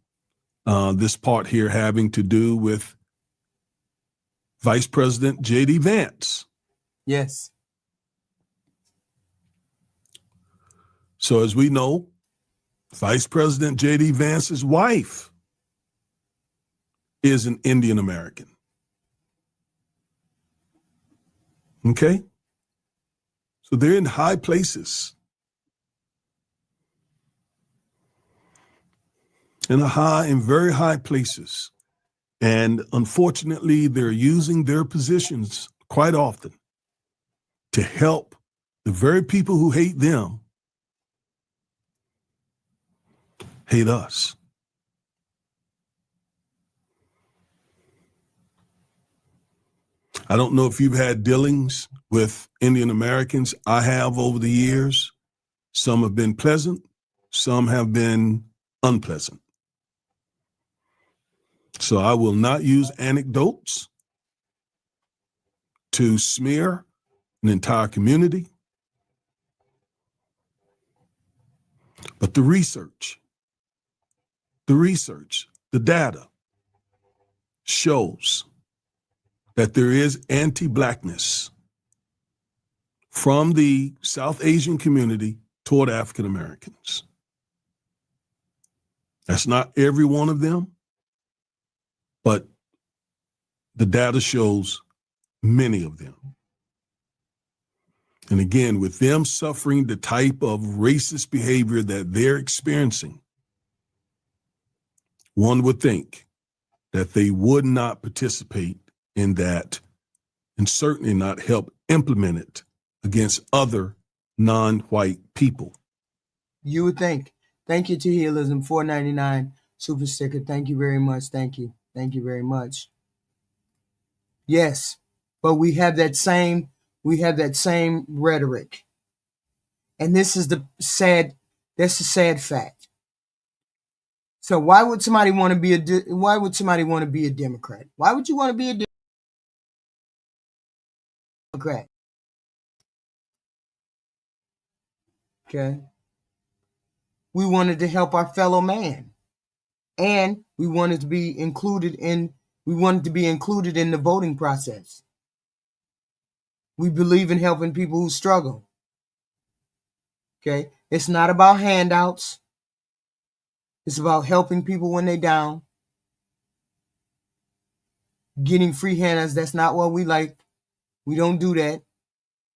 This part here having to do with Vice President J.D. Vance. Yes. So as we know, Vice President J.D. Vance's wife is an Indian American. Okay? So they're in high places. In very high places. And unfortunately, they're using their positions quite often to help the very people who hate them hate us. I don't know if you've had dealings with Indian Americans. I have over the years. Some have been pleasant, some have been unpleasant. So I will not use anecdotes to smear an entire community. But the research, the data shows that there is anti-Blackness from the South Asian community toward African Americans. That's not every one of them, but the data shows many of them. And again, with them suffering the type of racist behavior that they're experiencing, one would think that they would not participate in that and certainly not help implement it against other non-white people. You would think. Thank you to Healism, $4.99 super sticker. Thank you very much. Thank you. Thank you very much. Yes, but we have that same rhetoric. And this is that's the sad fact. So why would somebody want to be a Democrat? Why would you want to be a Democrat? Democrat. Okay. We wanted to help our fellow man. And we wanted to be included in the voting process. We believe in helping people who struggle. Okay? It's not about handouts. It's about helping people when they're down. Getting free handouts, that's not what we like. We don't do that.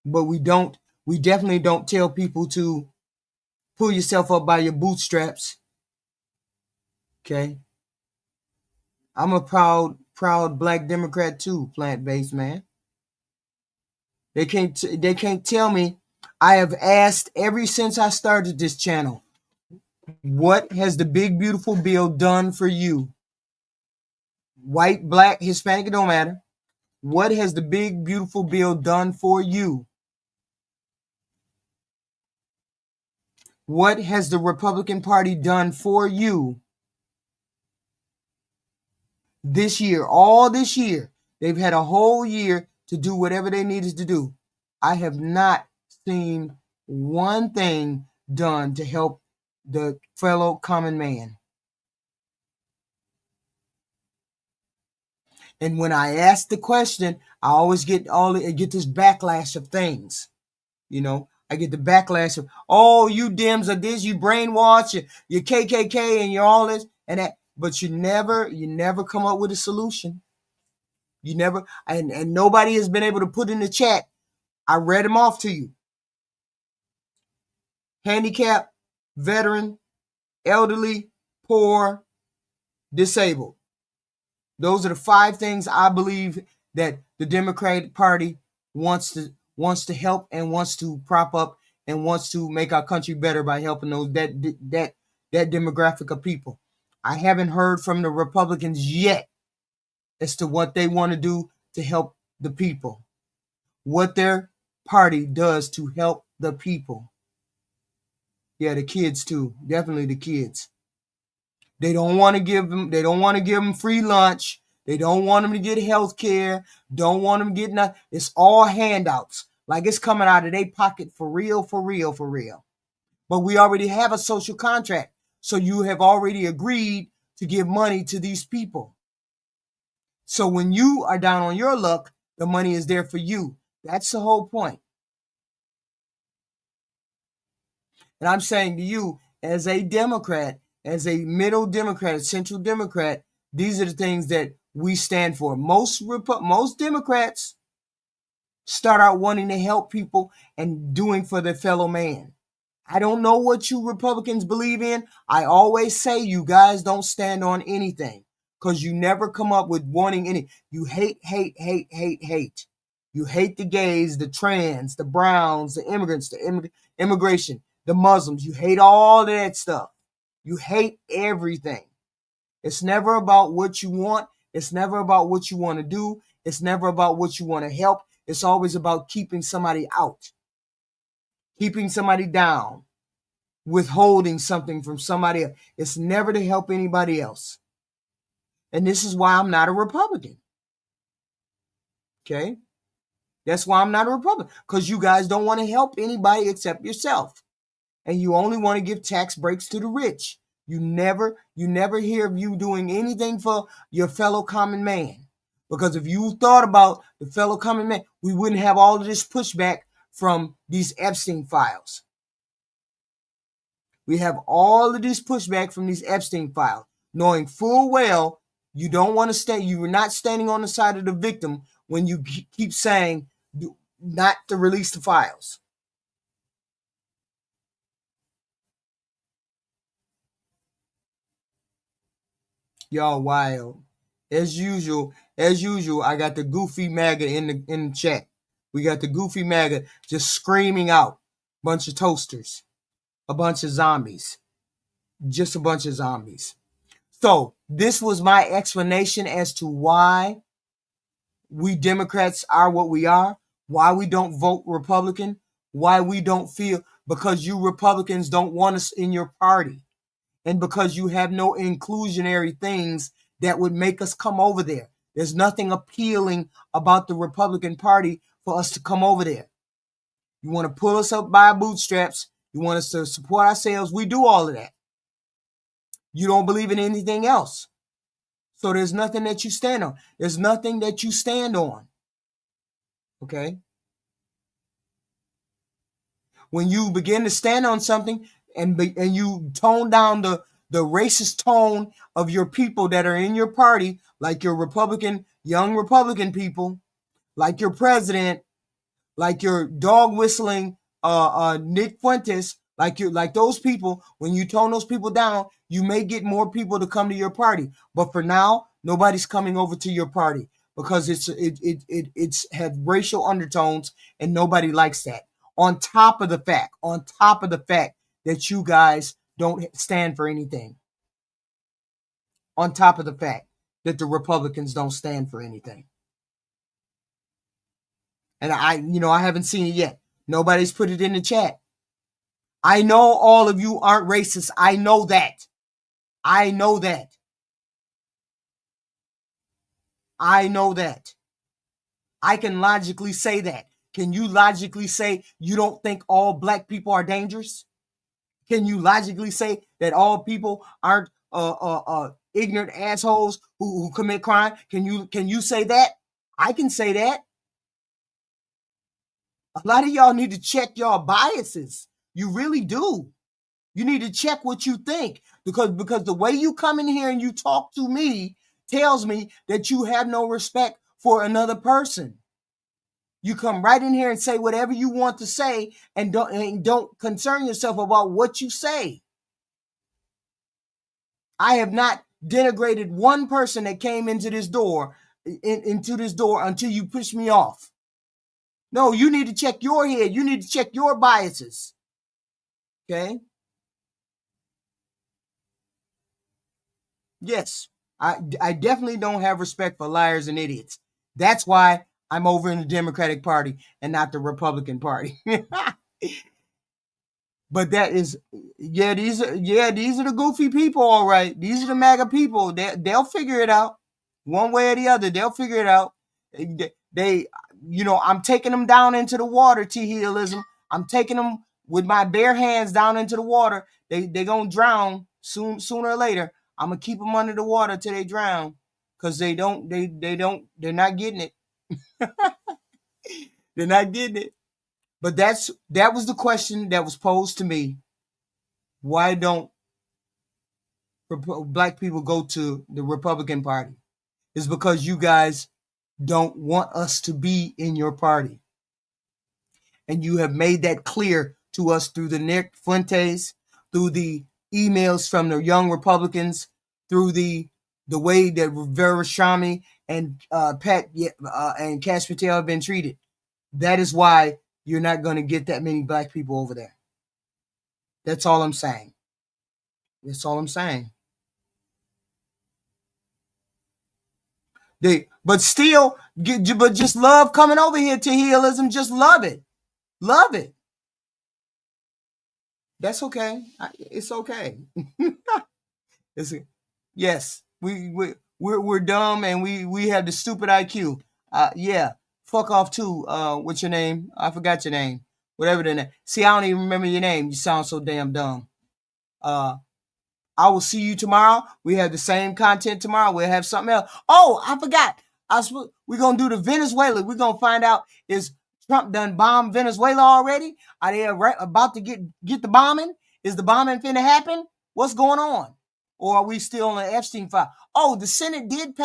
But we definitely don't tell people to pull yourself up by your bootstraps. Okay? I'm a proud black Democrat too, plant-based man. They can't tell me. I have asked ever since I started this channel, what has the big beautiful bill done for you? White, black, Hispanic, it don't matter. What has the big beautiful bill done for you? What has the Republican Party done for you? This year, all this year, they've had a whole year to do whatever they needed to do. I have not seen one thing done to help the fellow common man. And when I ask the question, I always get this backlash of things. You know, I get the backlash of, oh, you Dems are this, you brainwash, you KKK, and you're all this and that. But you never come up with a solution. You never, and nobody has been able to put in the chat. I read them off to you. Handicapped, veteran, elderly, poor, disabled. Those are the 5 things I believe that the Democratic Party wants to help and wants to prop up and wants to make our country better by helping that demographic of people. I haven't heard from the Republicans yet as to what they want to do to help the people. What their party does to help the people. Yeah, the kids too. Definitely the kids. They don't want to give them free lunch. They don't want them to get health care. Don't want them to get nothing. It's all handouts. Like it's coming out of their pocket for real, for real, for real. But we already have a social contract. So you have already agreed to give money to these people. So when you are down on your luck, the money is there for you. That's the whole point. And I'm saying to you, as a Democrat, as a middle Democrat, a central Democrat, these are the things that we stand for. Most Democrats start out wanting to help people and doing for their fellow man. I don't know what you Republicans believe in. I always say you guys don't stand on anything because you never come up with wanting any. You hate. You hate the gays, the trans, the browns, the immigrants, the immigration, the Muslims. You hate all of that stuff. You hate everything. It's never about what you want. It's never about what you want to do. It's never about what you want to help. It's always about keeping somebody out, keeping somebody down, withholding something from somebody else. It's never to help anybody else. And this is why I'm not a Republican. Okay? That's why I'm not a Republican, because you guys don't want to help anybody except yourself. And you only want to give tax breaks to the rich. You never hear of you doing anything for your fellow common man. Because if you thought about the fellow common man, we wouldn't have all of this pushback from these Epstein files. We have all of this pushback from these Epstein files, knowing full well you don't want to stand, you were not standing on the side of the victim when you keep saying not to release the files. Y'all wild. As usual, I got the goofy MAGA in the chat. We got the goofy MAGA just screaming out. Bunch of toasters. A bunch of zombies. Just a bunch of zombies. So this was my explanation as to why we Democrats are what we are, why we don't vote Republican, why we don't feel, because you Republicans don't want us in your party. And because you have no inclusionary things that would make us come over there. There's nothing appealing about the Republican Party for us to come over there. You want to pull us up by our bootstraps. You want us to support ourselves. We do all of that. You don't believe in anything else. So there's nothing that you stand on. There's nothing that you stand on. Okay? When you begin to stand on something and you tone down the racist tone of your people that are in your party, like your young Republican people, like your president, like your dog whistling Nick Fuentes, like those people, when you tone those people down, you may get more people to come to your party. But for now, nobody's coming over to your party because it's had racial undertones and nobody likes that. On top of the fact that you guys don't stand for anything. On top of the fact that the Republicans don't stand for anything. And I haven't seen it yet. Nobody's put it in the chat. I know all of you aren't racist. I know that. I know that. I know that. I can logically say that. Can you logically say you don't think all black people are dangerous? Can you logically say that all people aren't ignorant assholes who commit crime? Can you say that? I can say that. A lot of y'all need to check y'all biases. You really do. You need to check what you think because the way you come in here and you talk to me tells me that you have no respect for another person. You come right in here and say whatever you want to say and don't concern yourself about what you say. I have not denigrated one person that came into this door until you push me off. No, you need to check your head. You need to check your biases. Okay? Yes, I definitely don't have respect for liars and idiots. That's why I'm over in the Democratic Party and not the Republican Party. But that is, these are the goofy people, all right. These are the MAGA people. They'll figure it out one way or the other. They'll figure it out. I'm taking them down into the water, T-Healism. I'm taking them with my bare hands down into the water. They're going to drown sooner or later. I'm going to keep them under the water till they drown because they're not getting it. They're not getting it. But that was the question that was posed to me. Why don't black people go to the Republican Party? It's because you guys don't want us to be in your party. And you have made that clear to us through the Nick Fuentes, through the emails from the young Republicans, through the way that Verashami and Pat and Cash Patel have been treated. That is why you're not going to get that many black people over there. That's all I'm saying. That's all I'm saying. But just love coming over here to Healism. Just love it. Love it. That's okay. It's okay. Yes, we're dumb and we have the stupid IQ. Yeah, fuck off too. What's your name? I forgot your name. Whatever the name. See, I don't even remember your name. You sound so damn dumb. I will see you tomorrow. We have the same content tomorrow. We'll have something else. Oh, I forgot. We're gonna do the Venezuela. We're gonna find out, is Trump done bombed Venezuela already? Are they about to get the bombing? Is the bombing finna happen? What's going on? Or are we still on the Epstein file? Oh, the Senate did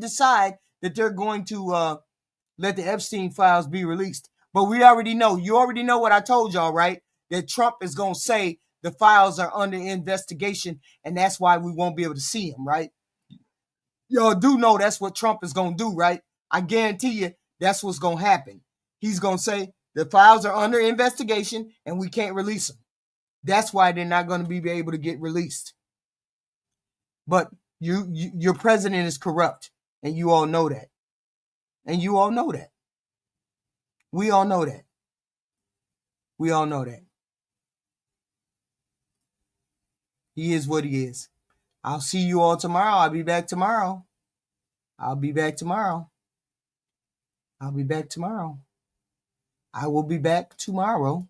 decide that they're going to let the Epstein files be released. But we already know. You already know what I told y'all, right? That Trump is gonna say the files are under investigation, and that's why we won't be able to see them, right? Y'all do know that's what Trump is gonna do, right? I guarantee you that's what's gonna happen. He's gonna say the files are under investigation and we can't release them. That's why they're not gonna be able to get released. But your president is corrupt, and you all know that. And you all know that. We all know that. We all know that. He is what he is. I'll see you all tomorrow. I'll be back tomorrow. I'll be back tomorrow. I'll be back tomorrow. I will be back tomorrow.